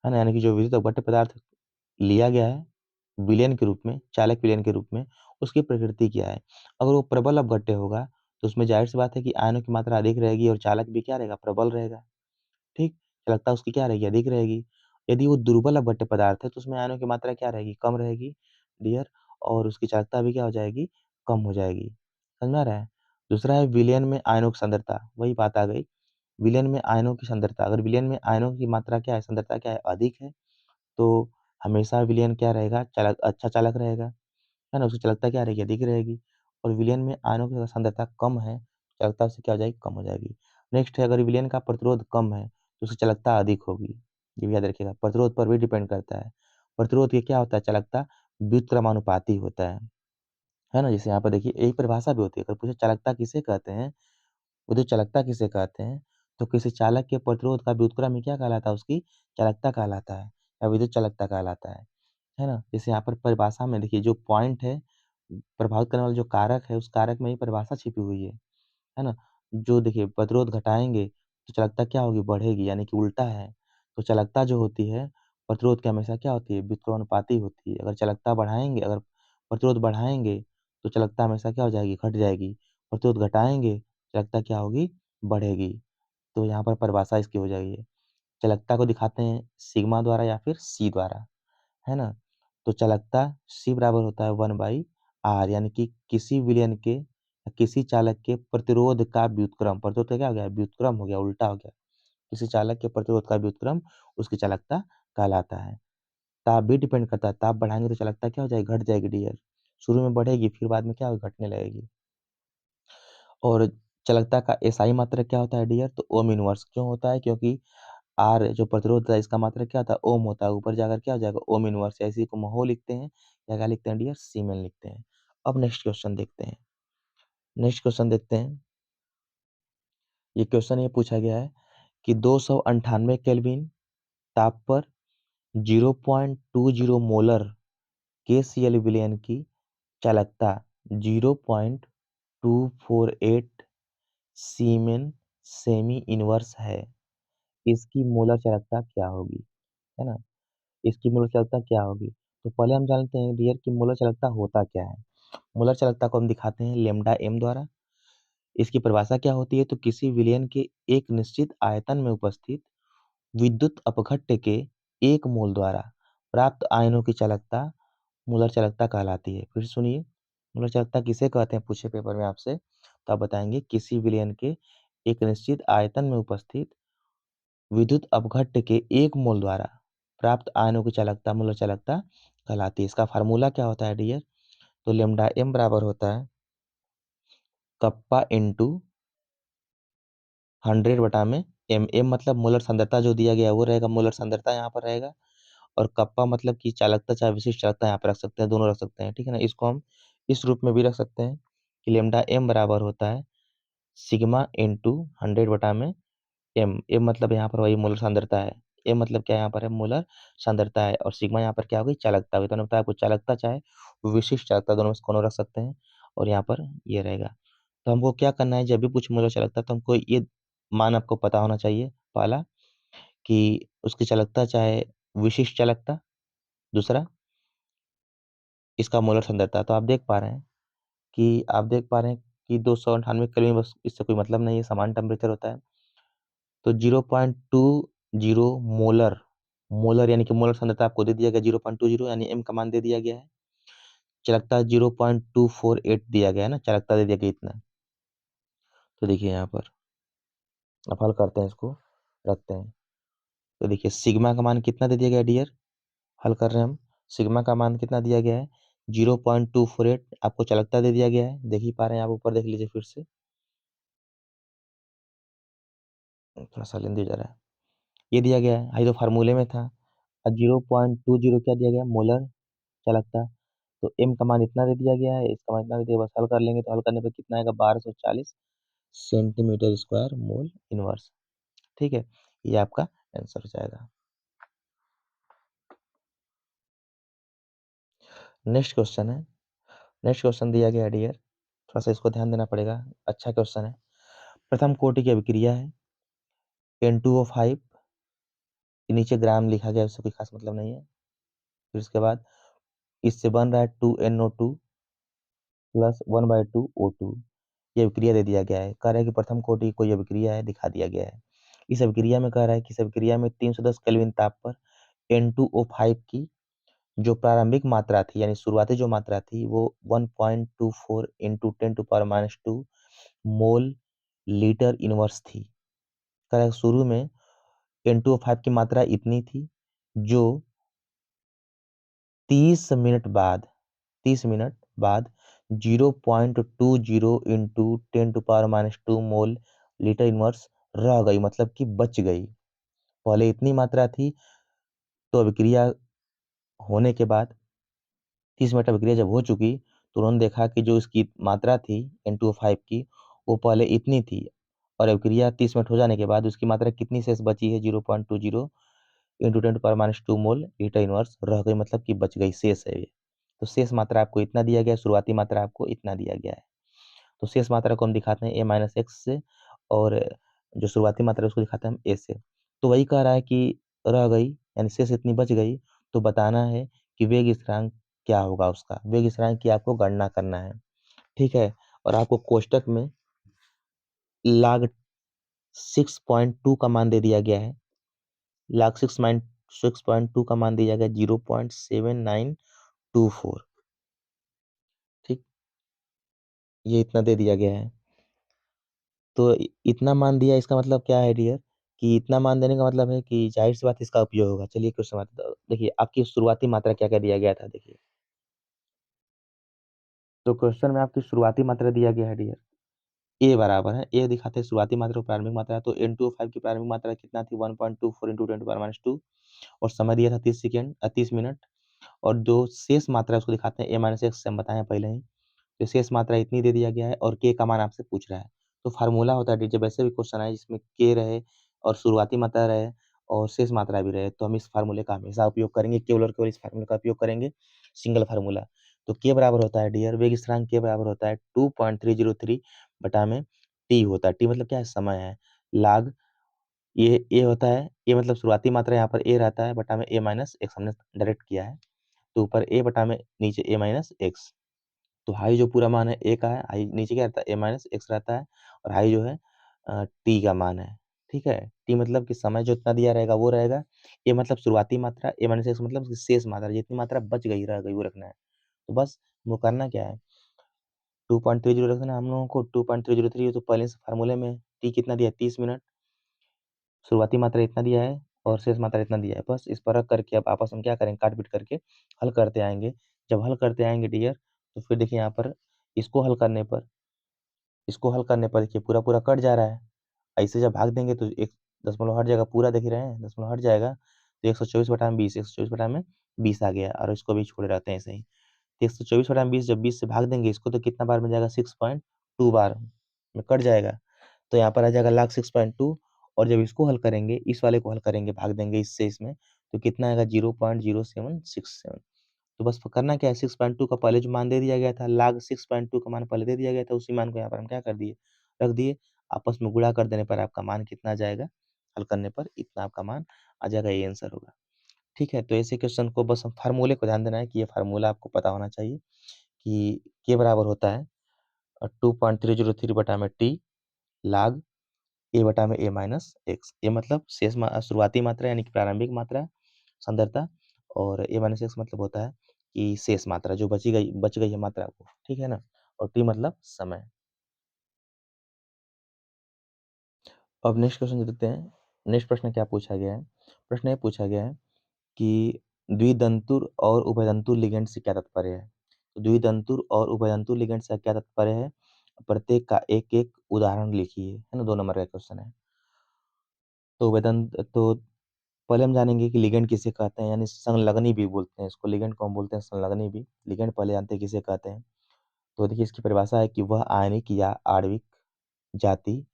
है ना? यानी कि जो विद्युत अपघट्य पदार्थ लिया गया है विलयन के रूप में, चालक विलयन के रूप में, उसकी प्रकृति क्या है? अगर वो प्रबल अपघट्य होगा, तो उसमें ज़ाहिर-सी बात है कि आयनों की मात्रा अधिक रहेगी और चालक भी क्या रहेगा? प्रबल रहेगा, ठीक? चालकता उसकी क्या रहेगी? अधिक रहेगी। यदि वो दुर्बल अपघट्य पदार्थ है, तो उसमें आयनों की मात्रा क्या रहेगी? कम रहेगी डियर और उसकी चालकता भी क्या हो जाएगी? कम हो जाएगी। समझ में आ रहा है? दूसरा है विलयन में आयनों की सांद्रता, वही बात आ गई। विलयन में आयनों की सांद्रता, अगर विलयन में आयनों की मात्रा क्या है? सांद्रता क्या है? अधिक है, तो हमेशा विलयन क्या रहेगा? चालक अच्छा चालक रहेगा। है ना? उसकी चालकता क्या रहेगी? अधिक रहेगी और विलयन में आयनों की अगर सांद्रता कम है, चालकता उससे क्या हो जाएगी? कम हो जाएगी। नेक्स्ट है अगर विलयन का प्रतिरोध कम है, तो उसकी चालकता अधिक होगी। ये भी याद रखिएगा, प्रतिरोध पर भी डिपेंड करता है। प्रतिरोध ये क्या होता है? चालकता व्युत्क्रमानुपाती होता है ना? जैसे यहाँ पर देखिए एक परिभाषा भी होती है, अगर पूछे चालकता किसे कहते हैं? विद्युत चालकता किसे कहते हैं? तो किसी चालक के प्रतिरोध का व्युत्क्रम ही क्या कहलाता है? उसकी चालकता कहलाता है या विद्युत चालकता कहलाता है ना? जैसे यहाँ पर परिभाषा में देखिए जो पॉइंट है, प्रभावित करने वाला जो कारक है, उस कारक में ही परिभाषा छिपी हुई है ना? जो देखिए प्रतिरोध घटाएँगे, तो चालकता क्या होगी? बढ़ेगी, यानी कि उल्टा है। तो चालकता जो होती है, प्रतिरोध के हमेशा क्या होती है? व्युत्क्रमानुपाती होती है। अगर चालकता बढ़ाएँगे अगर प्रतिरोध बढ़ाएँगे, तो चालकता हमेशा क्या हो जाएगी? घट जाएगी। प्रतिरोध घटाएँगे, चालकता क्या होगी? बढ़ेगी। तो यहाँ पर परिभाषा इसकी हो जाएगी। चालकता को दिखाते हैं सिग्मा द्वारा या फिर सी द्वारा। है ना? तो चालकता C बराबर होता है 1/R यानी कि किसी विलयन के किसी चालक के प्रतिरोध का व्युत्क्रम, प्रतिरोध का क्या हो गया? व्युत्क्रम हो गया, उल्टा हो गया। किसी चालक के प्रतिरोध का व्युत्क्रम उसकी चालकता कहलाता है। ताप भी डिपेंड करता है, ताप बढ़ाएँगे तो चालकता क्या हो जाएगी? घट जाएगी डियर। शुरू में बढ़ेगी फिर बाद में क्या होगी? घटने लगेगी। और चालकता का एसआई मात्रक क्या होता है डियर? तो ओम इनवर्स क्यों होता है? क्योंकि आर जो प्रतिरोध है इसका मात्रक क्या होता है? ओम होता है। ऊपर जाकर क्या हो जाएगा? ओम इनवर्स या इसी को महो लिखते हैं या क्या लिखते हैं डियर? सीमेन लिखते हैं। अब नेक्स्ट क्वेश्चन देखते हैं। नेक्स्ट क्वेश्चन देखते हैं। ये क्वेश्चन ये पूछा गया है कि 298 केल्विन ताप पर 0.20 मोलर KCl विलयन की चालकता 0.248 सीमेन सेमी इनवर्स है। इसकी मोलर चालकता क्या होगी? है ना? इसकी मोलर चालकता क्या होगी? तो पहले हम जानते हैं डियर कि मोलर चालकता होता क्या है? मोलर चालकता को हम दिखाते हैं लैम्ब्डा m द्वारा। इसकी परिभाषा क्या होती है? तो किसी विलयन के एक निश्चित आयतन में उपस्थित विद्युत अपघट्य के 1 मोल द्वारा प्राप्त आयनों की चालकता मोलर चालकता कहलाती है। फिर सुनिए, मोलर चालकता किसे कहते हैं पूछे पेपर में आपसे, तो आप बताएँगे किसी विलयन के एक निश्चित आयतन में उपस्थित विद्युत अपघट्य के 1 मोल द्वारा प्राप्त आयनों की चालकता मोलर चालकता कहलाती है। इसका फार्मूला क्या होता है डियर? तो लेमडा एम बराबर होता है कप्पा इंटू 100/में एम। एम मतलब मोलर सांद्रता जो दिया गया है वो रहेगा, मोलर सांद्रता यहाँ पर रहेगा। और कप्पा मतलब कि चालकता, चाहे विशिष्ट चालकता यहाँ पे रख सकते हैं, दोनों रख सकते हैं, ठीक है ना। इसको हम इस रूप में भी रख सकते हैं कि लेमडा एम बराबर होता है सिग्मा इंटू 100/में एम। एम मतलब यहाँ पर वही मोलर सांद्रता है। एम मतलब क्या यहाँ पर है? मोलर सांद्रता है। और सिग्मा यहाँ पर क्या होगी? चालकता होगी। तो मैंने बताया आपको चालकता चाहे विशिष्ट चालकता दोनों में से कोनो रख सकते हैं। और यहाँ पर ये रहेगा। तो हमको क्या करना है, जब भी पूछ मोलर चालकता तो हमको ये मान आपको पता होना चाहिए। पहला कि उसकी चालकता चाहे विशिष्ट चालकता, दूसरा इसका मोलर सांद्रता। तो आप देख पा रहे हैं कि 298 केल्विन, बस इससे कोई मतलब नहीं है, समान टेम्परेचर होता है। तो 0.20 मोलर, मोलर यानी कि मोलर सांद्रता आपको दे दिया गया 0.20, यानी एम का मान दे दिया गया है। चालकता 0.248 दिया गया है ना, चालकता दे दिया गया इतना। तो देखिए यहाँ पर अब हल करते हैं, इसको रखते हैं। तो देखिए सिग्मा का मान कितना दे दिया गया डियर? हल कर रहे हैं हम। सिग्मा का मान कितना दिया गया है? 0.248 आपको चालकता दे दिया गया है। देख ही पा रहे हैं आप, ऊपर देख लीजिए फिर से, थोड़ा सा लेंदी जा रहा है। ये दिया गया है, हाई तो फार्मूले में था। और 0.20 क्या दिया गया? मोलर चालकता। तो एम का मान इतना दे दिया गया है, इसका मान इतना दे दिया, बस हल कर लेंगे। तो हल करने पर कितना आएगा? 1240 सेंटीमीटर स्क्वायर मोल इनवर्स। ठीक है, ये आपका आंसर हो जाएगा। नेक्स्ट क्वेश्चन है। नेक्स्ट क्वेश्चन दिया गया है डियर, थोड़ा सा इसको ध्यान देना पड़ेगा। अच्छा क्वेश्चन है। प्रथम कोटि की अभिक्रिया है N2O5, नीचे ग्राम लिखा गया है, उससे कोई खास मतलब नहीं है। फिर उसके बाद इससे बन रहा है 2NO2 प्लस 1/2O2। ये अभिक्रिया दे दिया गया है। कह रहा है कि प्रथम कोटि की कोई अभिक्रिया है, दिखा दिया गया है। इस अभिक्रिया में कह रहा है कि इस अभिक्रिया में 310 केल्विन ताप पर N2O5 की जो प्रारंभिक मात्रा थी, यानी शुरुआती जो मात्रा थी, वो 1.24 इंटू 10⁻², मोल लीटर इनवर्स थी। कह रहा है शुरू में N2O5 की मात्रा इतनी थी, जो 30 मिनट बाद 0.20 इंटू 10⁻² मोल लीटर इनवर्स रह गई, मतलब कि बच गई। पहले इतनी मात्रा थी, तो अभिक्रिया होने के बाद 30 मिनट अभिक्रिया जब हो चुकी, तो उन्होंने देखा कि जो इसकी मात्रा थी N2O5 की, वो पहले इतनी थी, और अभिक्रिया 30 मिनट हो जाने के बाद उसकी मात्रा कितनी शेष बची है? 0.20 इंटू 10⁻² मोल लीटर इनवर्स रह गई, मतलब कि बच गई, शेष है ये। तो शेष मात्रा आपको इतना दिया गया है, शुरुआती मात्रा आपको इतना दिया गया है। तो शेष मात्रा को हम दिखाते हैं A-X से, और जो शुरुआती मात्रा है उसको दिखाते हैं हम A से। तो वही कह रहा है कि रह गई, यानी शेष इतनी बच गई, तो बताना है कि वेग स्थिरांक क्या होगा उसका। वेग स्थिरांक की आपको गणना करना है, ठीक है। और आपको कोष्टक में log 6.2 का मान दे दिया गया है। log 6.2 का मान दिया गया 0.7924। ठीक, ये इतना दे दिया गया है। तो इतना मान दिया, इसका मतलब क्या है डियर? कि इतना मान देने का मतलब है कि जाहिर सी बात इसका उपयोग होगा। चलिए क्वेश्चन आता, देखिए आपकी शुरुआती मात्रा क्या क्या दिया गया था, देखिए। तो क्वेश्चन में आपकी शुरुआती मात्रा दिया गया है डियर, ए बराबर है, ए दिखाते हैं शुरुआती मात्रा को प्रारंभिक मात्रा। तो N2O5 की प्रारंभिक मात्रा कितना थी? 1.24 इंटू 10⁻², और समय दिया था 30 सेकेंड, 30 मिनट। और जो शेष मात्रा है उसको दिखाते हैं A-X से, हम बताए पहले ही। विशेष मात्रा इतनी दे दिया गया है, और के का मान आपसे पूछ रहा है। तो फार्मूला होता है जब ऐसे भी क्वेश्चन आए जिसमें के रहे और शुरुआती मात्रा रहे और शेष मात्रा भी रहे, तो हम इस फार्मूले का हमेशा उपयोग करेंगे, केवल और केवल इस फार्मूले का उपयोग करेंगे, सिंगल फार्मूला। तो के बराबर होता है डियर, वेग स्थिरांक के बराबर होता है 2.303 बटा में टी होता है। टी मतलब क्या है? समय है। लाग ये ए होता है, ए मतलब शुरुआती मात्रा, यहाँ पर ए रहता है, बटा में A-X हमने डायरेक्ट किया है। तो ऊपर ए बटा में नीचे A-X। तो हाई जो पूरा मान है ए का है, हाई नीचे क्या रहता है? A-X रहता है, और हाई जो है टी का मान है। ठीक है, टी मतलब कि समय जो इतना दिया रहेगा वो रहेगा। ए मतलब शुरुआती मात्रा, A-X मतलब कि शेष मात्रा, जितनी मात्रा बच गई रह गई वो रखना है। तो बस वो करना क्या है, 2.30 रखना है हम लोगों को। 2.303 तो पहले से फार्मूले में टी कितना दिया है? 30 मिनट। शुरुआती मात्रा इतना दिया है, और शेष मात्रा इतना दिया है। बस इस पर रख करके अब आपस में क्या करेंगे, काट पीट करके हल करते आएंगे। जब हल करते आएंगे डियर, तो फिर देखिए यहाँ पर इसको हल करने पर देखिए पूरा पूरा कट जा रहा है। ऐसे जब भाग देंगे तो एक दशमलव हट जाएगा, पूरा देख ही रहे हैं, दशमलव हट जाएगा तो 124/20, 124/20 आ गया, और इसको भी छोड़े रहते हैं ऐसे ही। तो 124/20 जब 20 से भाग देंगे इसको, तो कितना बार में जाएगा, 6.2 बार में कट जाएगा। तो यहाँ पर आ जाएगा log 6.2, और जब इसको हल करेंगे, इस वाले को हल करेंगे, भाग देंगे इससे इसमें, तो कितना आएगा, 0.0767। तो बस करना क्या है, 6.2 का पहले जो मान दे दिया गया था, log 6.2 का मान पहले दे दिया गया था, उसी मान को यहाँ पर हम क्या कर दिए, रख दिए। आपस में गुणा कर देने पर आपका मान कितना आ जाएगा, हल करने पर इतना आपका मान आ जाएगा, ये आंसर होगा। ठीक है, तो ऐसे क्वेश्चन को बस फार्मूले को ध्यान देना है कि ये फार्मूला आपको पता होना चाहिए कि के बराबर होता है 2.303/t log a/a-x। ये मतलब शुरुआती मात्रा यानी कि प्रारंभिक मात्रा सांद्रता, और a-x मतलब होता है कि शेष मात्रा जो बच गई है मात्रा को, ठीक है ना, और t मतलब समय। अब नेक्स्ट क्वेश्चन देखते हैं। नेक्स्ट प्रश्न क्या पूछा गया है, प्रश्न ये पूछा गया है कि द्विदंतुर और उभयदंतुर लिगेंड से क्या तात्पर्य है। तो द्विदंतुर और उभयदंतुर लिगेंड से क्या तात्पर्य है, प्रत्येक का एक एक उदाहरण लिखिए, है ना, 2 नंबर का क्वेश्चन है। तो पहले हम जानेंगे कि लिगेंड किसे कहते हैं, यानी संलग्नी भी बोलते हैं इसको, लिगेंड को हम बोलते हैं संलग्नी भी। लिगेंड पहले जानते हैं किसे कहते हैं। तो देखिए इसकी परिभाषा है कि वह आयनिक या आणविक जाति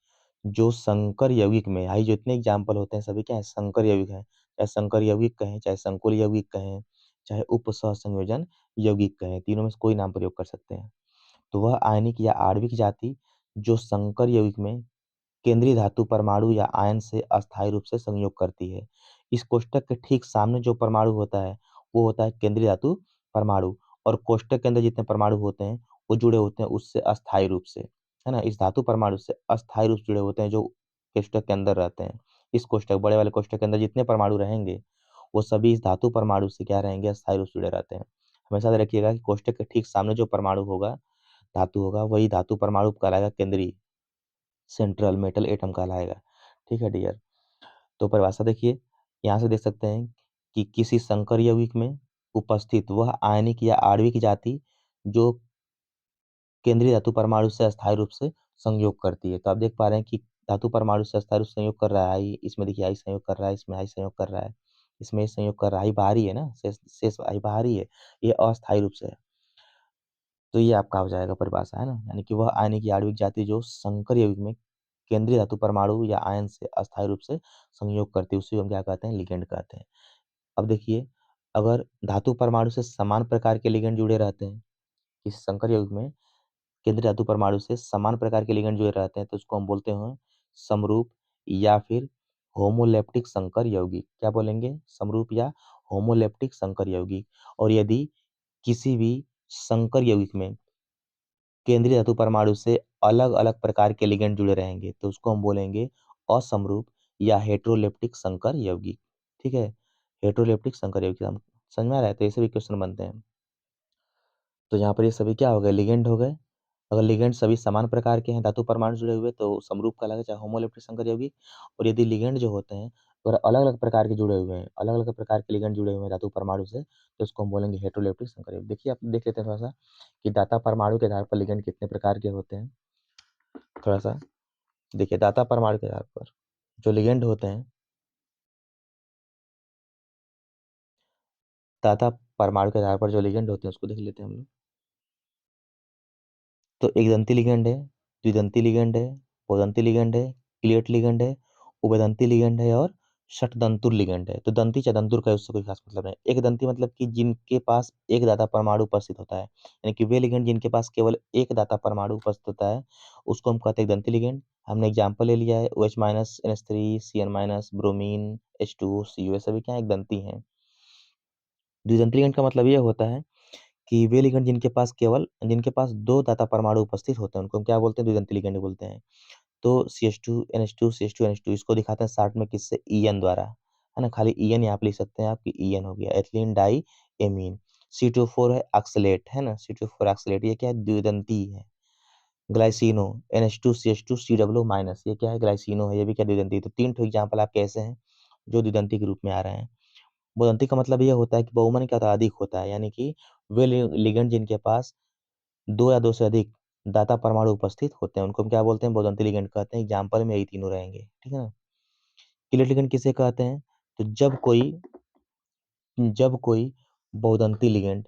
जो संकर यौगिक में, आई जो इतने एग्जाम्पल होते हैं सभी क्या है, संकर यौगिक है, चाहे संकर यौगिक कहें, चाहे संकुल यौगिक कहें, चाहे उप सहसंयोजन यौगिक कहें, तीनों में से कोई नाम प्रयोग कर सकते हैं। तो वह आयनिक या आणविक जाति जो संकर यौगिक में केंद्रीय धातु परमाणु या आयन से अस्थायी रूप से संयोग करती है। इस कोष्टक के ठीक सामने जो परमाणु होता है वो होता है केंद्रीय धातु परमाणु, और कोष्टक के अंदर जितने परमाणु होते हैं वो जुड़े होते हैं उससे अस्थायी रूप से, है ना, इस धातु परमाणु से अस्थायी रूप से जुड़े होते हैं जो कोष्टक के अंदर रहते हैं। इस कोष्टक, बड़े वाले कोष्टक के अंदर जितने परमाणु रहेंगे वो सभी इस धातु परमाणु से क्या रहेंगे, अस्थायी रूप से जुड़े रहते हैं। हमेशा याद रखिएगा कि कोष्टक के ठीक सामने जो परमाणु होगा, धातु होगा, वही धातु परमाणु कहलाएगा, केंद्रीय सेंट्रल मेटल एटम कहलाएगा। ठीक है डियर, तो परिभाषा देखिए, यहाँ से देख सकते हैं कि किसी संकर यौगिक में उपस्थित वह आयनिक या आणविक जाति जो केंद्रीय धातु परमाणु से अस्थायी रूप से संयोग करती है। तो आप देख पा रहे हैं कि धातु परमाणु से अस्थायी रूप से संयोग कर रहा है, इसमें देखिए आई संयोग कर रहा है, इसमें आई संयोग कर रहा है, इसमें ये संयोग कर रहा है, आई बाहरी है ना, शेष आई बाहरी है, ये अस्थायी रूप से है। तो ये आपका हो जाएगा परिभाषा, है ना, यानी कि वह आयनिक या आणविक जाति जो संकर यौगिक में केंद्रीय धातु परमाणु या आयन से अस्थायी रूप से संयोग करती है, उसी को हम क्या कहते हैं, लिगेंड कहते हैं। अब देखिए, अगर धातु परमाणु से समान प्रकार के लिगेंड जुड़े रहते हैं, इस संकर यौगिक में केंद्रीय धातु परमाणु से समान प्रकार के लिगेंड जुड़े रहते हैं, तो उसको हम बोलते हैं समरूप या फिर होमोलेप्टिक संकर यौगिक। क्या बोलेंगे, समरूप या होमोलेप्टिक संकर यौगिक। और यदि किसी भी संकर यौगिक में केंद्रीय धातु परमाणु से अलग अलग प्रकार के लिगेंड जुड़े रहेंगे तो उसको हम बोलेंगे असमरूप या हेट्रोलेप्टिक संकर यौगिक। ठीक है, हेट्रोलेप्टिक संकर यौगिक हम समझ में आ रहा है, तो ऐसे भी क्वेश्चन बनते हैं। तो यहाँ पर ये सभी क्या हो गए, लिगेंड हो गए। अगर लिगेंड सभी समान प्रकार के हैं, धातु परमाणु जुड़े हुए, तो समरूप कहलाएगा, चाहे होमोलेप्टिक संकर यौगिक। और यदि लिगेंड जो होते हैं अगर अलग अलग प्रकार के जुड़े हुए हैं, अलग अलग प्रकार के लिगेंड जुड़े हुए हैं धातु परमाणु से, तो उसको हम बोलेंगे हेट्रोलेप्टिक संकर यौगिक। देखिए आप देख लेते हैं थोड़ा सा कि दाता परमाणु के आधार पर लिगेंड कितने प्रकार के होते हैं। थोड़ा सा देखिए, दाता परमाणु के आधार पर जो लिगेंड होते हैं, दाता परमाणु के आधार पर जो लिगेंड होते हैं उसको देख लेते हैं हम लोग। तो एक दंती लिगेंड है, द्विदंती लिगेंड है, बहुदंती लिगेंड है, क्लियट लिगेंड है, उभयदंती लिगेंड है, और षटदंतुर लिगेंड है। तो दंती चाहे दंतुर का उससे कोई खास मतलब नहीं। एक दंती मतलब कि जिनके पास एक दाता परमाणु उपस्थित होता है, यानी कि वे लिगेंड जिनके पास केवल एक दाता परमाणु उपस्थित होता है उसको हम कहते हैं दंती लिगेंड। हमने एग्जाम्पल ले लिया है OH minus NH3 CN minus bromine H2 CU, सभी क्या है, एक दंती है। द्विदंती लिगेंड का मतलब ये होता है कि वे लिगेंड जिनके पास दो दाता परमाणु उपस्थित होते हैं उनको हम क्या बोलते हैं, द्विदंती लिगेंड बोलते हैं। तो CH2 NH2 CH2 NH2 इसको दिखाते हैं शॉर्ट में किससे, EN द्वारा, है ना, खाली EN यहाँ पे लिख सकते हैं आपकी, EN हो गया, एथिलीन डाई एमीन। C2O4 है ऑक्सलेट, है ना, C2O4 ऑक्सलेट, ये क्या है, द्विदंती है। ग्लाइसिनो NH2 CH2 COO माइनस, ये क्या है, ग्लाइसिनो है, ये भी क्या, द्विदंती। तो तीन ठो एग्जाम्पल आपके ऐसे हैं जो द्विदंती के रूप में आ रहे हैं। बहुदंती का मतलब ये होता है कि बहुमन क्या होता है, अधिक होता है, यानी कि वे लिगेंड जिनके पास दो या दो से अधिक दाता परमाणु उपस्थित होते हैं उनको हम क्या बोलते हैं, बहुदंती लिगेंड कहते हैं। एग्जाम्पल में यही तीनों रहेंगे, ठीक है ना। किलेट लिगेंड किसे कहते हैं, तो जब कोई बहुदंती लिगेंड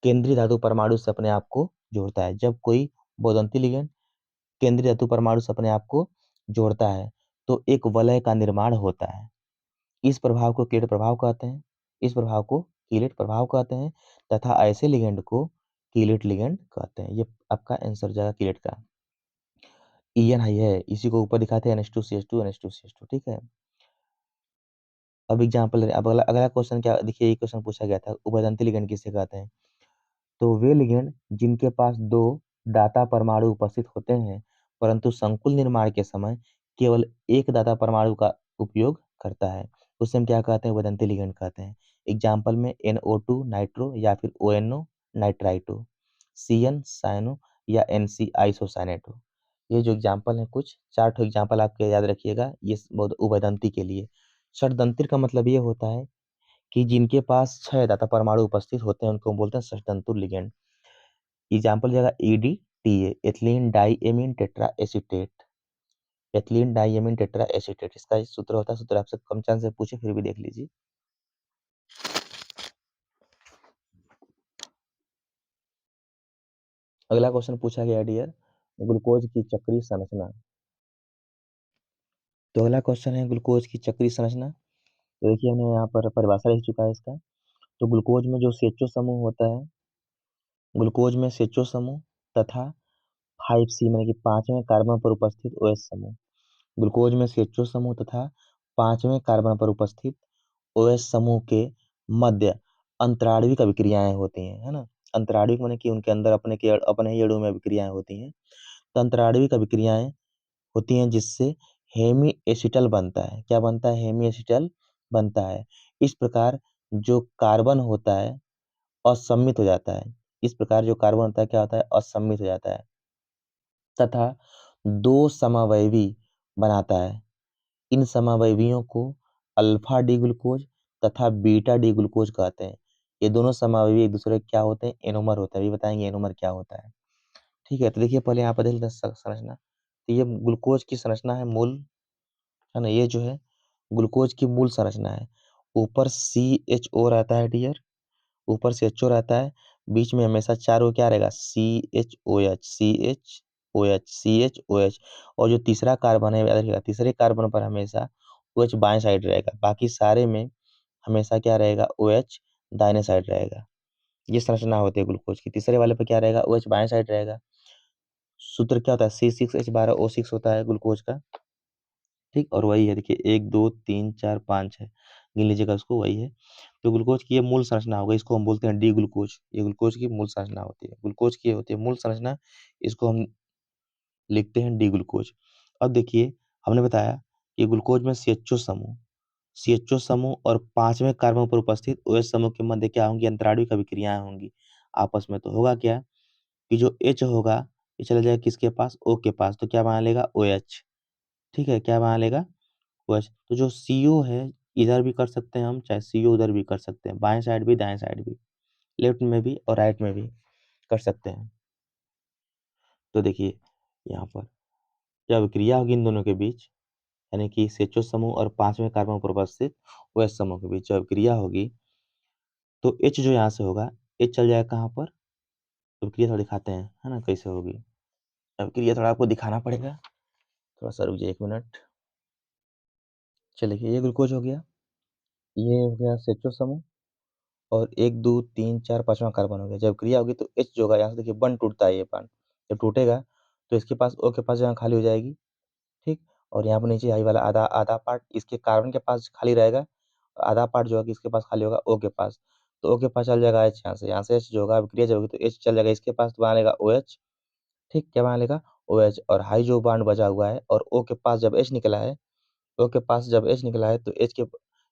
केंद्रीय धातु परमाणु से अपने आप को जोड़ता है, जब कोई बहुदंती लिगेंड केंद्रीय धातु परमाणु से अपने आप को जोड़ता है तो एक वलय का निर्माण होता है। इस प्रभाव को कीलेट प्रभाव कहते हैं, इस प्रभाव को कीलेट प्रभाव कहते हैं, तथा ऐसे लिगेंड को कीलेट लिगेंड कहते हैं। ये आपका आंसर जाएगा कीलेट का। ईएन हाई है, इसी को ऊपर दिखाते हैं NH2CH2 NH2CH2, ठीक है। अब एग्जाम्पल, अब अगला अगला क्वेश्चन क्या, देखिए ये क्वेश्चन पूछा गया था, उभयदंती लिगेंड किसे कहते हैं, तो वे लिगेंड जिनके पास दो दाता परमाणु उपस्थित होते हैं परंतु संकुल निर्माण के समय केवल एक दाता परमाणु का उपयोग करता है, उसे हम क्या कहते हैं, उभयदंती लिगेंड कहते हैं। एग्जाम्पल में NO2 नाइट्रो या फिर ONO नाइट्राइटो, CN साइनो या NC आइसोसाइनेटो। ये जो एग्जाम्पल है, कुछ 4 एग्जाम्पल आपके याद रखिएगा, ये बहुत उभयदंती के लिए। षटदंती का मतलब ये होता है कि जिनके पास 6 दाता परमाणु उपस्थित होते हैं उनको हम बोलते हैं षटदंतु लिगेंड। एग्जाम्पल जगह EDTA, ethylene diamine tetra acetate, ethylene diamine tetra acetate, इसका सूत्र होता है, सूत्र आपसे कम चांस से पूछे फिर भी देख लीजिए। अगला क्वेश्चन पूछा गया डियर, ग्लूकोज की चक्रीय संरचना। तो अगला क्वेश्चन है ग्लूकोज की चक्रीय संरचना। तो देखिए हमने यहाँ पर परिभाषा लिख चुका है इसका। तो ग्लूकोज में जो CHO समूह होता है, ग्लूकोज में CHO समूह तथा 5C माने कि पांचवें कार्बन पर उपस्थित OH समूह, ग्लूकोज में CHO समूह तथा पांचवें कार्बन पर उपस्थित OH समूह के मध्य अंतराणविक अभिक्रियाएं होती हैं, है ना। अंतराणविक माने कि उनके अंदर अपने ही अणु में अभिक्रियाएं होती हैं। तो अंतराणविक अभिक्रियाएं होती हैं जिससे हेमी एसिटल बनता है। क्या बनता है, हेमी एसिटल बनता है। इस प्रकार जो कार्बन होता है असम्मित हो जाता है, इस प्रकार जो कार्बन होता है क्या होता है, असम्मित हो जाता है तथा दो समअवयवी बनाता है। इन समअवयवियों को अल्फा डी ग्लूकोज तथा बीटा डी ग्लूकोज कहते हैं। ये दोनों समअवयवी एक दूसरे के क्या होते हैं, एनोमर होता है। अभी बताएंगे एनोमर क्या होता है, ठीक है। तो देखिए पहले यहाँ पर देख लेते हैं संरचना। तो ये ग्लूकोज की संरचना है, मूल, है ना। ये जो है ग्लूकोज की मूल संरचना है। ऊपर CHO रहता है डियर, ऊपर CHO रहता है, बीच में हमेशा चारों क्या रहेगा, CHOH CHOH CHOH, और जो तीसरा कार्बन है याद रखिएगा, तीसरे कार्बन पर हमेशा OH बाएं साइड रहेगा, बाकी सारे में हमेशा क्या रहेगा, OH दाहिने साइड रहेगा। ये संरचना होती है ग्लूकोज की। तीसरे वाले पे क्या रहेगा, OH बाएं साइड रहेगा। सूत्र क्या होता है, C6H12O6 होता है ग्लूकोज का, ठीक। और वही है, देखिए 1 2 3 4 5 है, गिन लीजिएगा उसको, वही है। तो ग्लूकोज की ये मूल संरचना होगा, इसको हम बोलते हैं डी ग्लूकोज। ये ग्लूकोज की मूल संरचना होती है, ग्लूकोज की होती है मूल संरचना, इसको हम लिखते हैं डी ग्लूकोज। अब देखिए हमने बताया कि ग्लूकोज में CHO समूह और पांचवें कार्बन पर उपस्थित OH समूह के मध्य क्या होंगी, अंतराणविक अभिक्रियाएं होंगी आपस में। तो होगा क्या कि जो H होगा ये चला जाएगा किसके पास, O के पास, तो क्या बना लेगा, OH, ठीक है, क्या बना लेगा, OH। तो जो CO है इधर भी कर सकते हैं हम, चाहे CO उधर भी कर सकते हैं, बाएं साइड भी दाएं साइड भी, लेफ्ट में भी और राइट में भी कर सकते हैं। तो देखिए यहाँ पर जब क्रिया होगी इन दोनों के बीच, यानी कि CHO समूह और पांचवें कार्बन पर उपस्थित OH समूह के बीच जब क्रिया होगी तो H जो यहाँ से होगा, H चल जाएगा कहाँ पर, तो क्रिया थोड़ा दिखाते हैं, है ना, कैसे होगी। अब क्रिया थोड़ा आपको दिखाना पड़ेगा, थोड़ा सा रुक जाइए 1 मिनट। चलिए ये ग्लूकोज हो गया, ये हो गया CHO समूह, और 1 2 3 4 पांचवा कार्बन हो गया। जब क्रिया होगी तो H जो होगा, यहाँ से देखिए बंद टूटता है, ये बंद जब टूटेगा तो इसके पास O के पास जगह खाली हो जाएगी, ठीक। और यहाँ पर नीचे आई वाला आधा आधा पार्ट इसके कार्बन के पास खाली रहेगा, आधा पार्ट जो है कि इसके पास खाली होगा O के पास। तो O के पास चल जाएगा H, यहाँ से H जो होगा, अब क्रिया जब होगी तो H चल जाएगा इसके पास, तो बना लेगा OH, ठीक। क्या बना लेगा, OH, और हाई जो बॉन्ड बचा हुआ है, और O के पास जब H निकला है, O के पास जब H निकला है तो H के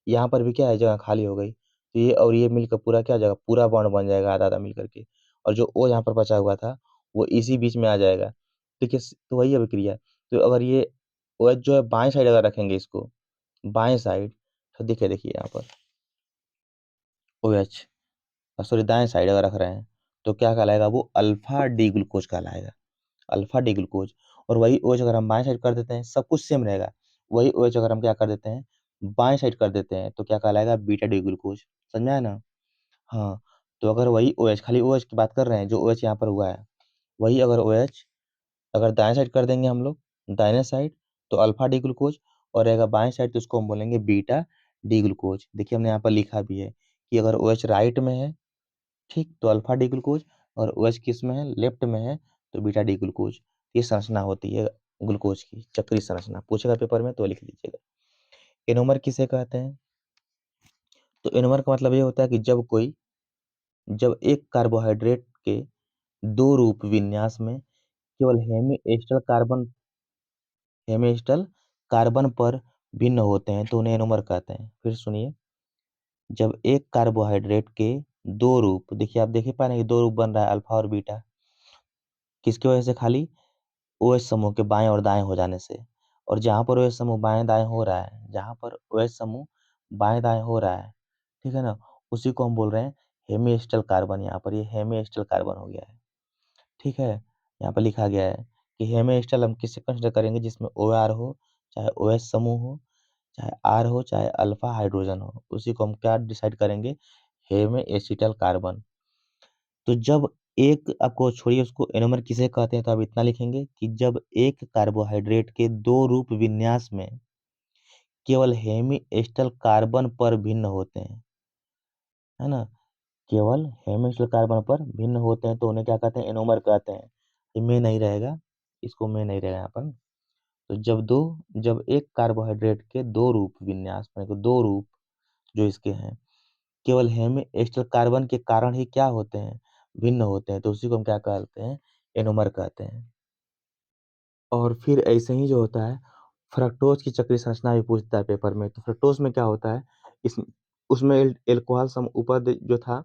यहाँ पर भी क्या है, जगह खाली हो गई। तो ये और ये मिलकर पूरा क्या जगह, पूरा बॉन्ड बन जाएगा आधा आधा मिल करके, और जो O यहाँ पर बचा हुआ था वो इसी बीच में आ जाएगा, ठीक है। तो वही अभिक्रिया है। तो अगर ये OH जो है बाएं साइड अगर रखेंगे इसको, बाएं साइड, तो देखिए यहाँ पर OH, सॉरी दाएं साइड अगर रख रहे हैं तो क्या कहलाएगा, वो अल्फा डी ग्लूकोज कहलाएगा, अल्फा डी ग्लूकोज। और वही OH अगर हम बाएं साइड कर देते हैं, सब कुछ सेम रहेगा, वही OH अगर हम क्या कर देते हैं, बाएं साइड कर देते हैं, तो क्या कहलाएगा, बीटा डी ग्लूकोज। समझा है ना? हाँ। तो अगर वही OH, खाली OH की बात कर रहे हैं, जो OH यहाँ पर हुआ है, वही अगर OH अगर दाएं साइड कर देंगे हम लोग, दाहिने साइड, तो अल्फा डी ग्लूकोज, और अगर बाएं साइड तो उसको हम बोलेंगे बीटा डी ग्लूकोज। देखिए हमने यहाँ पर लिखा भी है कि अगर OH राइट में है, ठीक, तो अल्फा डी ग्लूकोज, और OH किस में है, लेफ्ट में है, तो बीटा डी ग्लूकोज। ये संरचना होती है ग्लूकोज की, चक्रीय संरचना। पूछेगा पेपर में तो लिख लीजिएगा। एनोमर किसे कहते हैं? तो एनोमर का मतलब ये होता है कि जब एक कार्बोहाइड्रेट के दो रूप विन्यास में केवल हेमी एस्टर कार्बन पर भिन्न होते हैं तो उन्हें एनोमर कहते हैं। फिर सुनिए, जब एक कार्बोहाइड्रेट के दो रूप, देखिए आप देख ही पा रहे हैं कि दो रूप बन रहा है, अल्फा और बीटा, किसकी वजह से, खाली OH समूह के बाएं और दाएं हो जाने से। और जहां पर OH समूह बाएं दाएं हो रहा है, जहां पर OH समूह बाएं दाएं हो रहा है, ठीक है ना, उसी को हम बोल रहे हैं हेमिएस्टल कार्बन। यहाँ पर ये हेमिएस्टल कार्बन हो गया है, ठीक है। यहाँ पर लिखा गया है कि हेमिएस्टल हम किससे कंसिडर करेंगे, जिसमें OR हो, चाहे OH समूह हो, चाहे R हो, चाहे अल्फा हाइड्रोजन हो, उसी को हम क्या डिसाइड करेंगे, हेमिएसिटल कार्बन। तो जब एक, आपको छोड़िए उसको, एनोमर किसे कहते हैं, तो आप इतना लिखेंगे कि जब एक कार्बोहाइड्रेट के दो रूप विन्यास में केवल हेमी एस्टर कार्बन पर भिन्न होते हैं, है ना, केवल हेमी एस्टर कार्बन पर भिन्न होते हैं तो उन्हें क्या कहते हैं, एनोमर कहते हैं। ये में नहीं रहेगा, इसको में नहीं रहेगा यहाँ पर। तो जब एक कार्बोहाइड्रेट के दो रूप विन्यास में, दो रूप जो इसके हैं, केवल हेमी एस्टर कार्बन के कारण ही क्या होते हैं, भिन्न होते हैं, तो उसी को हम क्या कहते हैं, एनोमर कहते हैं। और फिर ऐसे ही जो होता है, फ्रक्टोज की चक्रीय संरचना भी पूछता है पेपर में। तो फ्रक्टोज में क्या होता है, इस उसमें एल्कोहल समूह ऊपर जो था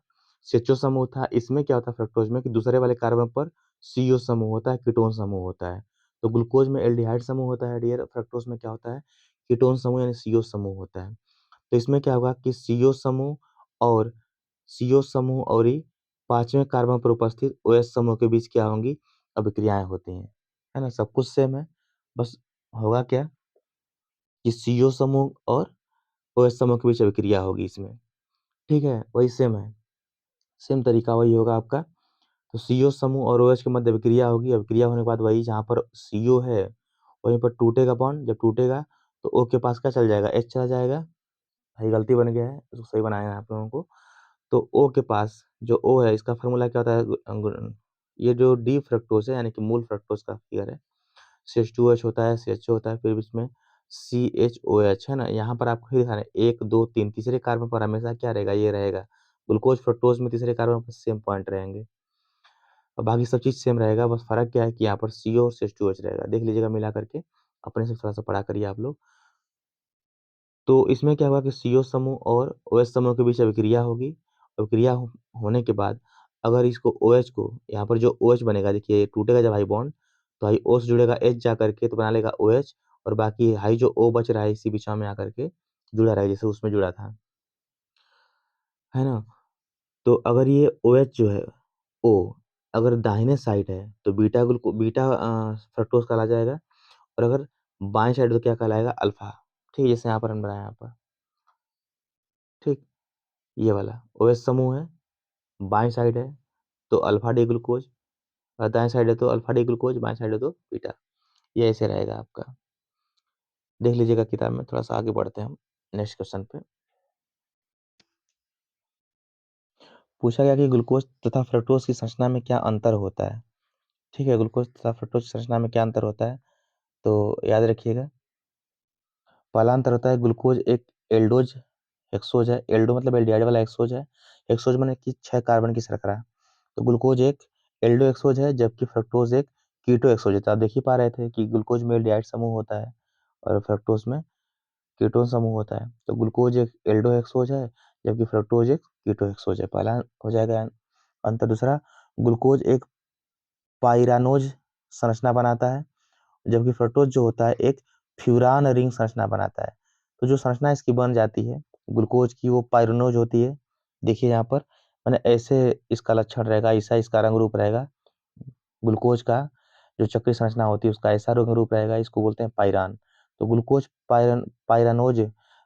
CHO समूह था, इसमें क्या होता है फ्रक्टोज में कि दूसरे वाले कार्बन पर CO समूह होता है, कीटोन समूह होता है। तो ग्लूकोज में एल्डिहाइड समूह होता है डियर, फ्रक्टोज में क्या होता है, कीटोन समूह यानी CO समूह होता है। तो इसमें क्या होगा कि और CO समूह और ही पांचवें कार्बन पर उपस्थित OH समूह के बीच क्या होंगी, अभिक्रियाएं होती हैं, है ना, सब कुछ सेम है। बस होगा क्या कि CO समूह और OH समूह के बीच अभिक्रिया होगी इसमें, ठीक है, वही सेम है, सेम तरीका वही होगा आपका। तो CO समूह और OH के मध्य अभिक्रिया होगी, अभिक्रिया होने के बाद वही जहाँ पर CO है वहीं पर टूटेगा बॉन्ड, जब टूटेगा तो O के पास क्या चल जाएगा, H चला जाएगा। भाई गलती बन गया है, इसको सही बनाया है आप लोगों को। तो O के पास जो O है, इसका फॉर्मूला क्या होता है, ये जो डी फ्रक्टोज है यानी कि मूल फ्रक्टोज का फिगर है, CH2H होता है, CHO होता है, फिर इसमें CHOH है ना। यहाँ पर आपको फिर दिखाना है 1 2 3, तीसरे कार्बन पर हमेशा क्या रहेगा, ये रहेगा। ग्लूकोज फ्रक्टोज में तीसरे कार्बन पर सेम पॉइंट रहेंगे और बाकी सब चीज सेम रहेगा, बस फर्क क्या है कि यहाँ पर CO और CH2H रहेगा। देख लीजिएगा मिला करके, अपने से थोड़ा सा पढ़ा करिए आप लोग। तो इसमें क्या होगा कि CO समूह और OH समूह के बीच अभिक्रिया होगी। अभिक्रिया होने के बाद अगर इसको OH को, यहाँ पर जो OH बनेगा, देखिए टूटेगा जब हाई बॉन्ड, तो हाई O से जुड़ेगा H जा करके तो बना लेगा OH, और बाकी हाई जो O बच रहा है इसी बीच में आकर के जुड़ा रहेगा जैसे उसमें जुड़ा था, है ना। तो अगर ये OH जो है, O अगर दाहिने साइड है तो बीटा फ्रक्टोज कहला जाएगा, और अगर बाएं साइड तो क्या कहलाएगा, अल्फा। ठीक है, जैसे यहाँ पर हम बनाया यहाँ पर, ठीक, ये वाला OH समूह है, बाएं साइड है तो अल्फा डी ग्लूकोज, और दाएं साइड है तो अल्फा डी ग्लूकोज, बाएं साइड है तो बीटा। ये ऐसे रहेगा आपका, देख लीजिएगा किताब में। थोड़ा सा आगे बढ़ते हैं हम नेक्स्ट क्वेश्चन पे। पूछा गया कि ग्लूकोज तथा फ्रक्टोज की संरचना में क्या अंतर होता है। ठीक है, ग्लूकोज तथा फ्रक्टोज की संरचना में क्या अंतर होता है, तो याद रखिएगा। पहला अंतर होता है, ग्लूकोज एक एल्डोज हेक्सोज है, एल्डो मतलब एल्डिहाइड वाला हेक्सोज है, हेक्सोज माने कि 6 कार्बन की शर्करा। तो ग्लूकोज एक एल्डो हेक्सोज है, जबकि फ्रक्टोज एक कीटो हेक्सोज है। तो आप देख ही पा रहे थे कि ग्लूकोज में एल्डिहाइड समूह होता है और फ्रक्टोज में कीटोन समूह होता है। तो ग्लूकोज एक एल्डो हेक्सोज है, जबकि फ्रक्टोज एक कीटो हेक्सोज है। पहला हो जाएगा अंतर। दूसरा, ग्लूकोज एक पाइरानोज संरचना बनाता है, जबकि फ्रक्टोज जो होता है एक फ्यूरान रिंग संरचना बनाता है। तो जो संरचना इसकी बन जाती है ग्लूकोज की, वो पाइरोनोज होती है। देखिए यहाँ पर मैंने ऐसे इसका लक्षण रहेगा, ऐसा इसका रंग रूप रहेगा। ग्लूकोज का जो चक्रीय संरचना होती है उसका ऐसा रंग रूप रहेगा, इसको बोलते हैं पाइरान। तो ग्लूकोज पाइरानोज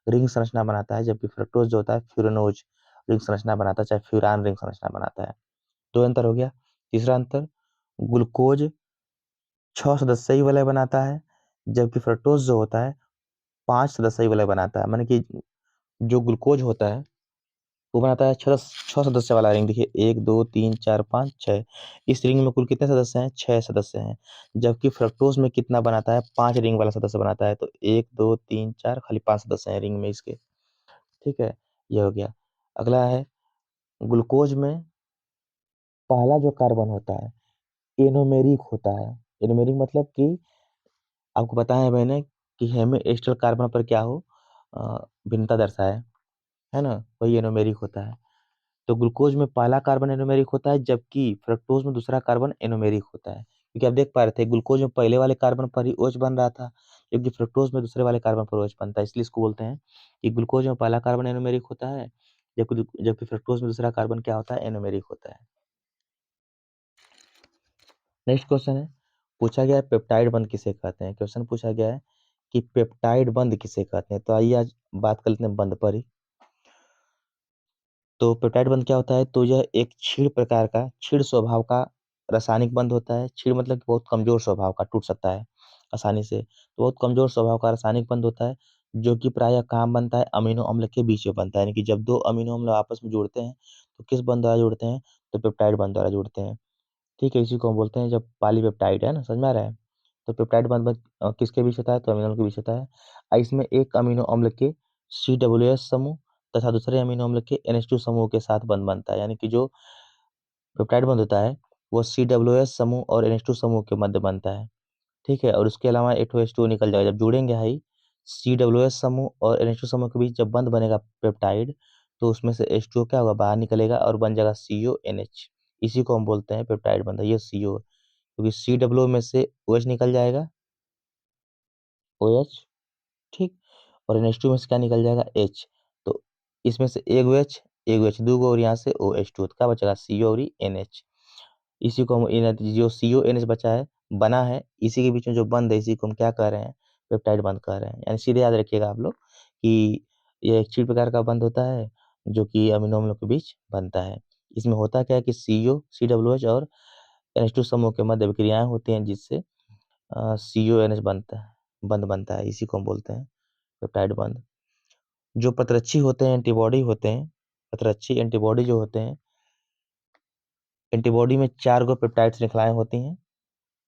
रिंग संरचना बनाता है, जबकि फ्रक्टोज जो होता है फ्यूरानोज रिंग संरचना बनाता है, चाहे फ्यूरान रिंग संरचना बनाता है। दो अंतर हो गया। तीसरा अंतर, ग्लूकोज 6 सदस्यी वलय बनाता है, जबकि फ्रक्टोज जो होता है 5 सदस्यी वलय बनाता है। माने कि जो ग्लूकोज होता है वो बनाता है 6 सदस्य वाला रिंग। देखिए 1 2 3 4 5 6, इस रिंग में कुल कितने सदस्य हैं? 6 सदस्य हैं। जबकि फ्रक्टोज में कितना बनाता है? 5 रिंग वाला सदस्य बनाता है। तो 1 2 3 4, खाली 5 सदस्य हैं रिंग में इसके। ठीक है, ये हो गया। अगला है, ग्लूकोज में पहला जो कार्बन होता है एनोमेरिक होता है। एनोमेरिक मतलब कि आपको पता है मैंने कि हेमी एस्टर कार्बन पर क्या हो, भिन्नता दर्शाए, है ना, वही एनोमेरिक होता है। तो ग्लूकोज में पहला कार्बन एनोमेरिक होता है, जबकि फ्रक्टोज में दूसरा कार्बन एनोमेरिक होता है। क्योंकि आप देख पा रहे थे ग्लूकोज में पहले वाले कार्बन पर ही OH बन रहा था, जबकि फ्रक्टोज में दूसरे वाले कार्बन पर OH बनता है। इसलिए इसको बोलते हैं कि ग्लूकोज में पहला कार्बन एनोमेरिक होता है, जबकि जबकि फ्रक्टोज में दूसरा कार्बन क्या होता है? एनोमेरिक होता है। नेक्स्ट क्वेश्चन है, पूछा गया है पेप्टाइड बंध किसे कहते हैं। क्वेश्चन पूछा गया है कि पेप्टाइड बंध किसे कहते हैं। तो आइए आज बात कर लेते हैं बंध पर ही। तो पेप्टाइड बंध क्या होता है? तो यह एक क्षीण स्वभाव का रासायनिक बंध होता है। क्षीण मतलब कि बहुत कमजोर स्वभाव का, टूट सकता है आसानी से। तो बहुत कमजोर स्वभाव का रासायनिक बंध होता है, जो कि प्रायः कहाँ बनता है? अमीनो अम्ल के बीच में बनता है। यानी कि जब दो अमीनो अम्ल आपस में जुड़ते हैं तो किस बंध द्वारा जुड़ते हैं? तो पेप्टाइड बंध द्वारा जुड़ते हैं। ठीक है, इसी को हम बोलते हैं जब पॉलीपेप्टाइड, है ना, समझ में आ रहा है। तो पेप्टाइड बंध किसके बीच होता है? तो अमीनो अम्ल के बीच होता है। इसमें एक अमीनो अम्ल के COOH समूह तथा दूसरे अमीनो अम्ल के NH2 समूह के साथ बंध बनता है। यानी कि जो पेप्टाइड बंध होता है वो COOH समूह और NH2 समूह के मध्य बनता है। ठीक है, और उसके अलावा H2SO निकल जाएगा जब जुड़ेंगे हाई COOH समूह और NH2 समूह के बीच जब बंध बनेगा पेप्टाइड, तो उसमें से H2O क्या होगा? बाहर निकलेगा और बन जाएगा CONH। इसी को हम बोलते हैं पेप्टाइड बंध। ये CO, क्योंकि COO में से OH निकल जाएगा, OH, ठीक, और NH2 में से क्या निकल जाएगा? H। तो इसमें से एक OH, एक OH, दो गो, और यहाँ से OH2, तो क्या बचेगा? CO और NH। इसी को हम जो CONH बचा है, बना है, इसी के बीच में जो बंध है, इसी को हम क्या कह रहे हैं? पेप्टाइड बंध कह रहे हैं। यानी सीधे याद रखिएगा आप लोग कि ये एक क्षीण प्रकार का बंध होता है, जो कि अमीनो अम्लों के बीच बनता है। इसमें होता क्या है कि COH और NH2 समूह के मध्य अभिक्रियाएं होती हैं, जिससे CONH बनता है, बंध बनता है। इसी को हम बोलते हैं पेप्टाइड बंध। जो प्रतिरक्षी होते हैं, एंटीबॉडी होते हैं, प्रतिरक्षी एंटीबॉडी जो होते हैं, एंटीबॉडी में 4 गो पेप्टाइड श्रृंखलाएं होती हैं,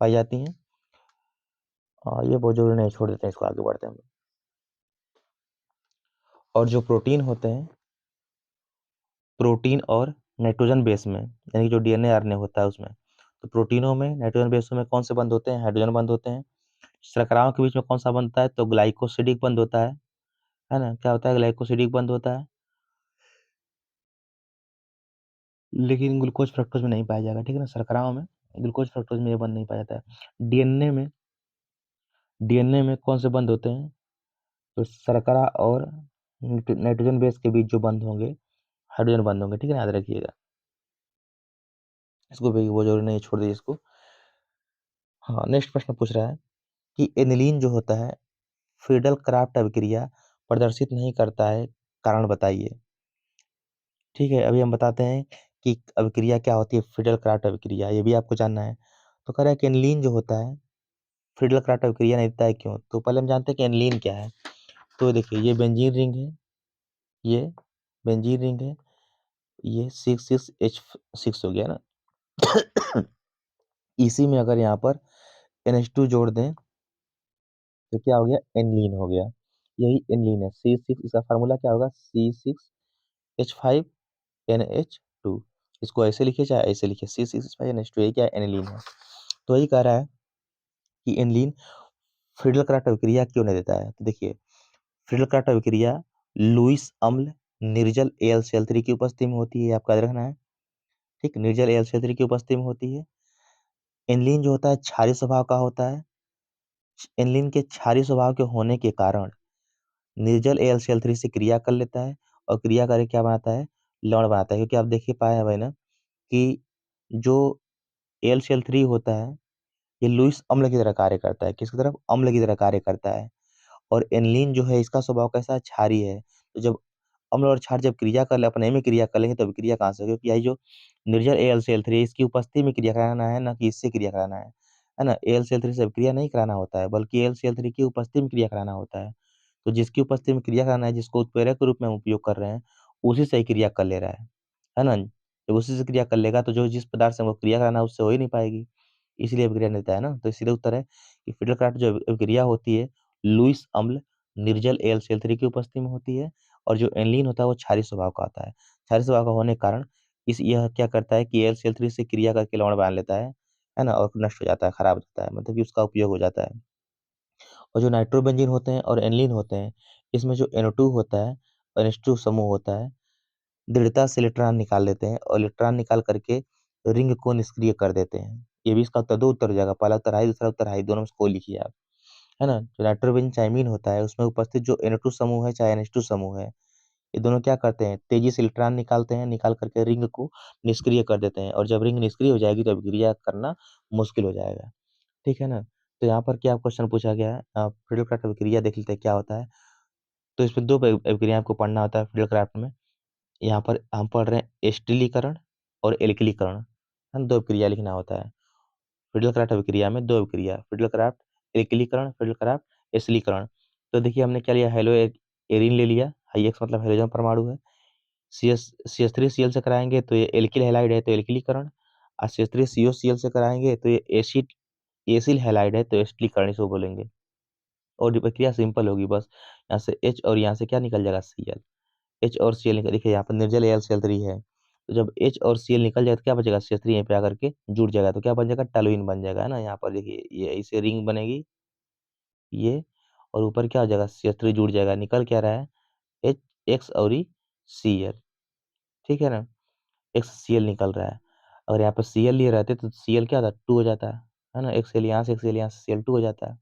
पाई जाती हैं। ये बहुत जरूरी नहीं, छोड़ देते हैं इसको, आगे बढ़ते हैं हम लोग। और जो प्रोटीन होते हैं, प्रोटीन और नाइट्रोजन बेस में, यानी कि जो DNA RNA होता है उसमें, तो प्रोटीनों में नाइट्रोजन बेसों में कौन से बंध होते हैं? हाइड्रोजन बंध होते हैं। शर्कराओं के बीच में कौन सा बनता है? तो ग्लाइकोसिडिक बंध होता है ना। क्या होता है? ग्लाइकोसिडिक बंध होता है। लेकिन ग्लूकोज फ्रक्टोज में नहीं पाया जाएगा, ठीक है ना। शर्कराओं में, ग्लूकोज फ्रक्टोज में ये बंध नहीं पाया जाता है। डीएनए में कौन से बंध होते हैं? तो शर्करा और नाइट्रोजन बेस के बीच जो बंध होंगे, हाइड्रोजन बंध होंगे, ठीक है ना, याद रखिएगा। इसको भी वो जरूरी नहीं, छोड़ दीजिए इसको। हाँ, नेक्स्ट प्रश्न पूछ रहा है कि एनिलीन जो होता है फ्रीडल क्राफ्ट अभिक्रिया प्रदर्शित नहीं करता है, कारण बताइए। ठीक है, अभी हम बताते हैं कि अभिक्रिया क्या होती है, फ्रीडल क्राफ्ट अभिक्रिया, ये भी आपको जानना है। तो कह रहा है कि एनिलीन जो होता है फ्रीडल क्राफ्ट अभिक्रिया नहीं देता है, क्यों? तो पहले हम जानते हैं कि एनिलीन क्या है। तो देखिए, ये बेंजीन रिंग है, ये बेंजीन रिंग है, ये 6,6H6 हो गया ना। इसी में अगर यहाँ पर NH2 जोड़ दें तो क्या हो गया? एनिलीन हो गया। यही एनिलीन है। C6, इसका फार्मूला क्या होगा? C6H5NH2। इसको ऐसे लिखिए चाहे ऐसे लिखिए, C6H5NH2, ये क्या है? एनिलीन है। तो यही कह रहा है कि एनिलीन फ्रीडल क्राफ्ट अभिक्रिया क्यों नहीं देता है। तो देखिए, फ्रीडल क्राफ्ट अभिक्रिया लुईस अम्ल निर्जल AlCl3 की उपस्थिति में होती है, आपको याद रखना है। ठीक, निर्जल AlCl3 की उपस्थिति में होती है। एनिलीन जो होता है क्षारीय स्वभाव का होता है। एनिलीन के क्षारीय स्वभाव के होने के कारण निर्जल AlCl3 से क्रिया कर लेता है और क्रिया करके क्या बनाता है, लवण बनाता है। क्योंकि आप देख ही पाए हैं भाई ना कि जो AlCl3 होता है ये लुईस अम्ल की तरह कार्य करता है। किसकी तरफ? अम्ल की तरह कार्य करता है। और एनिलीन जो है इसका स्वभाव कैसा है? क्षारीय है। तो जब अम्ल और क्षार जब क्रिया कर ले अपने में क्रिया कर लेंगे तो अभिक्रिया कहाँ से होगी? क्योंकि यही जो निर्जल AlCl3 इसकी उपस्थिति में क्रिया कराना है, ना कि इससे क्रिया कराना है ना? AlCl3 से अभिक्रिया नहीं कराना होता है, बल्कि AlCl3 की उपस्थिति में क्रिया कराना होता है। तो जिसकी उपस्थिति में क्रिया कराना है, जिसको उत्प्रेरक के रूप में हम उपयोग कर रहे हैं, उसी से ही क्रिया कर ले रहा है ना? जब उसी से क्रिया कर लेगा तो जो जिस पदार्थ से हमको क्रिया कराना है उससे हो ही नहीं पाएगी, इसलिए अभिक्रिया नहीं देता है ना। तो सीधे उत्तर है कि फिडलक्राफ्ट जो अभिक्रिया होती है लुईस अम्ल निर्जल AlCl3 की उपस्थिति में होती है, और जो एनिलीन होता है वो क्षारीय स्वभाव का होता है। क्षारीय स्वभाव का होने के कारण इस यह क्या करता है कि AlCl3 से क्रिया करके लवण बना लेता है ना? और नष्ट हो जाता है, खराब हो जाता है, मतलब कि उसका उपयोग हो जाता है। और जो नाइट्रोबेंजीन होते हैं और एनिलीन होते हैं, इसमें जो NO2 होता है और NH2 समूह होता है, दृढ़ता से इलेक्ट्रॉन निकाल लेते हैं और इलेक्ट्रॉन निकाल करके रिंग को निष्क्रिय कर देते हैं। ये भी इसका दो उत्तर हो जाएगा, पहला उत्तर हाई, दूसरा उत्तर हाई, दोनों में से कोई लिखिए आप, है ना? जो नाइट्रोबेंजीन चाइमीन होता है उसमें उपस्थित जो NO2 समूह है चाहे NH2 समूह है, ये दोनों क्या करते हैं? तेजी से इलेक्ट्रॉन निकालते हैं, निकाल करके रिंग को निष्क्रिय कर देते हैं, और जब रिंग निष्क्रिय हो जाएगी तो अभिक्रिया करना मुश्किल हो जाएगा। ठीक है ना? तो यहाँ पर क्या क्वेश्चन पूछा गया है? फिडलक्राफ्ट अभिक्रिया देख लेते हैं क्या होता है। तो इसमें दो अभिक्रिया आपको पढ़ना होता है फिडलक्राफ्ट में। यहाँ पर हम पढ़ रहे हैं एस्टिलीकरण और एल्किलीकरण, है ना? दो अभिक्रिया लिखना होता है। फिडलक्राफ्ट अभिक्रिया में दो अभिक्रिया, फिडलक्राफ्ट एल्किलीकरण, फिडलक्राफ्ट एसिलीकरण। तो देखिए हमने क्या लिया, हेलो एरीन ले लिया, हाई एक्स मतलब हाइड्रोजन परमाणु है। CH3Cl से कराएंगे तो ये एल्किल हैलाइड है तो एल्किलीकरण, और CH3COCl से कराएंगे तो ये एसिड एसिल हैलाइड है तो एसिलीकरण इसको बोलेंगे। और प्रक्रिया सिंपल होगी, बस यहाँ से H और यहाँ से क्या निकल जाएगा? Cl। H और Cl निकल, देखिए यहाँ पर निर्जल AlCl3 है, तो जब H और Cl निकल जाए तो क्या बचेगा? CH3 यहीं पे आकर के जुड़ जाएगा तो क्या बन जाएगा? टॉलुइन बन जाएगा, है ना? यहाँ पर देखिए ये इसे रिंग बनेगी ये, और ऊपर क्या हो जाएगा? CH3 जुड़ जाएगा, निकल क्या रहा है? H X और Cl, ठीक है ना? XCl निकल रहा है। अगर यहाँ पर Cl लिए रहते तो Cl क्या होता? 2 हो जाता है ना? XCl यहाँ से XCl यहाँ से Cl2 हो जाता है,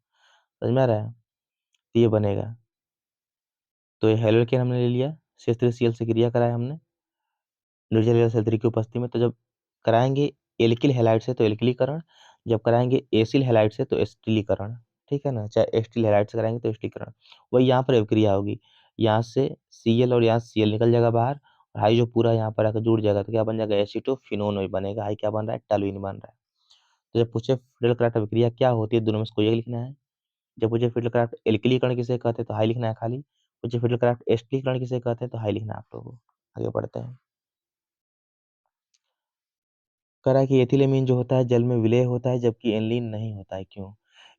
समझ में आ रहा है? तो ये बनेगा। तो ये हेलोकेन हमने ले लिया, CH3Cl से क्रिया कराया हमने निर्जल AlCl3 की उपस्थिति में। तो जब कराएंगे एल्किल हैलाइड से तो एल्किलीकरण, जब कराएंगे एसिल हैलाइड से तो एसिटिलीकरण, ठीक है ना? चाहे एसिटिल हैलाइड से कराएंगे तो एसिटिलीकरण। वही यहाँ पर अभिक्रिया होगी, यहाँ से Cl और यहाँ से Cl निकल जाएगा बाहर, और हाई जो पूरा यहाँ पर आकर जुड़ जाएगा तो क्या बन जाएगा? एसीटोफिनोन वही बनेगा। हाई क्या बन रहा है? टॉलुइन बन रहा है। तो जब पूछे फिडलक्राफ्ट अभिक्रिया क्या होती है, दोनों में से कोई एक लिखना है। जब पूछे फिडलक्राफ्ट एल्किलीकरण किसे कहते हैं तो हाई लिखना है खाली। पूछे फिडलक्राफ्ट एसिटिलीकरण किसे कहते हैं तो हाई लिखना है आप लोगों को। आगे बढ़ते हैं। कह रहा है कि एथिलेमीन जो होता है जल में विलेय होता है जबकि एनिलीन नहीं होता है, क्यों?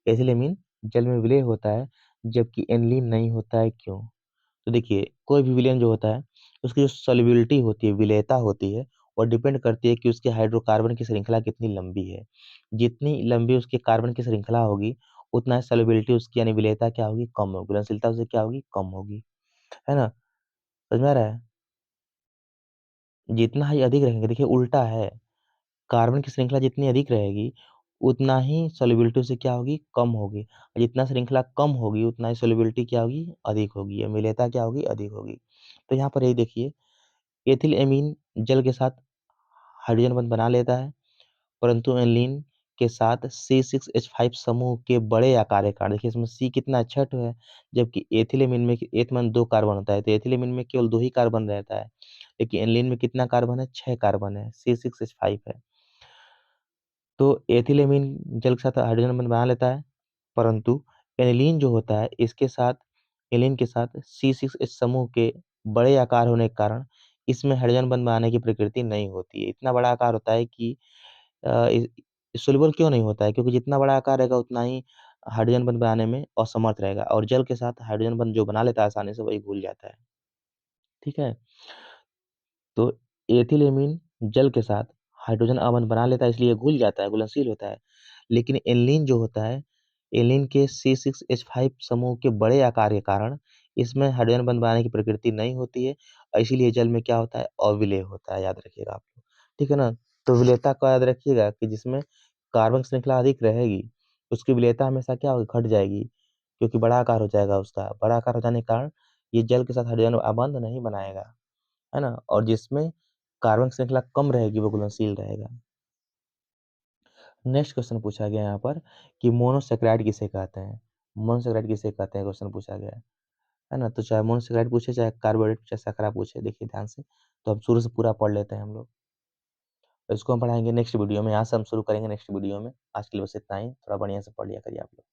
एथिलेमीन जल में विलेय होता है जबकि एनिलीन नहीं होता है, क्यों? तो देखिए कोई भी विलेन जो होता है उसकी जो सॉल्युबिलिटी होती है, विलेयता होती है, वो डिपेंड करती है कि उसके हाइड्रोकार्बन की श्रृंखला कितनी लंबी है। जितनी लंबी उसके कार्बन की श्रृंखला होगी उतना ही सॉल्युबिलिटी उसकी यानी विलेयता क्या होगी? कम होगी, घुलनशीलता उससे क्या होगी? कम होगी, है ना? समझ में आ रहा है? जितना ही अधिक रहेंगे, देखिए उल्टा है, कार्बन की श्रृंखला जितनी अधिक रहेगी उतना ही सॉल्युबिलिटी उससे क्या होगी? कम होगी, और जितना श्रृंखला कम होगी उतना ही सॉल्युबिलिटी क्या होगी? अधिक होगी, या मिलेता क्या होगी? अधिक होगी। तो यहाँ पर यही देखिए एथिल एमीन जल के साथ हाइड्रोजन बंध बना लेता है, परंतु एनिलीन के साथ C6H5 समूह के बड़े आकार के कारण, देखिए इसमें C कितना छठ है, जबकि एथिलेमीन में एथमन 2 कार्बन होता है तो एथिलेमीन में केवल 2 ही कार्बन रहता है, लेकिन एनिलीन में कितना कार्बन है? 6 कार्बन है, C6H5 है। तो एथिलेमीन जल के साथ हाइड्रोजन बंध बना लेता है, परंतु एनिलीन जो होता है इसके साथ एलीन के साथ C6H समूह के बड़े आकार होने के कारण इसमें हाइड्रोजन बंध बनाने की प्रकृति नहीं होती है। इतना बड़ा आकार होता है कि सोल्यूबल क्यों नहीं होता है? क्योंकि जितना बड़ा आकार रहेगा उतना ही हाइड्रोजन बंध बनाने में असमर्थ रहेगा, और जल के साथ हाइड्रोजन बंध जो बना लेता है आसानी से वही घुल जाता है, ठीक है? तो एथिलेमीन जल के साथ हाइड्रोजन अणु बना लेता है इसलिए घुल जाता है, घुलनशील होता है। लेकिन एनिलीन जो होता है, एनिलीन के C6H5 समूह के बड़े आकार के कारण इसमें हाइड्रोजन बंध बनाने की प्रकृति नहीं होती है, और इसीलिए जल में क्या होता है? अविलेय होता है, याद रखिएगा आप लोग, ठीक है ना? तो विलेयता का याद रखिएगा कि जिसमें कार्बन श्रृंखला अधिक रहेगी उसकी विलेयता हमेशा क्या होगी? घट जाएगी, क्योंकि बड़ा आकार हो जाएगा उसका, बड़ा आकार हो जाने के कारण ये जल के साथ हाइड्रोजन बंध नहीं बनाएगा, है ना। और जिसमें कार्बन श्रृंखला कम रहेगी वो घुलनशील रहेगा। नेक्स्ट क्वेश्चन पूछा गया यहाँ पर कि मोनोसेक्राइड किसे कहते हैं। मोनोसेक्राइड किसे कहते हैं क्वेश्चन पूछा गया है ना। तो चाहे मोनोसेक्राइड पूछे, चाहे कार्बोहाइड्रेट, चाहे शर्करा पूछे, देखिए ध्यान से। तो हम शुरू से पूरा पढ़ लेते हैं हम लोग। तो इसको हम पढ़ाएंगे नेक्स्ट वीडियो में। यहाँ से हम शुरू करेंगे नेक्स्ट वीडियो में। आज के लिए बस इतना ही। थोड़ा बढ़िया से पढ़ लिया करिए आप लोग।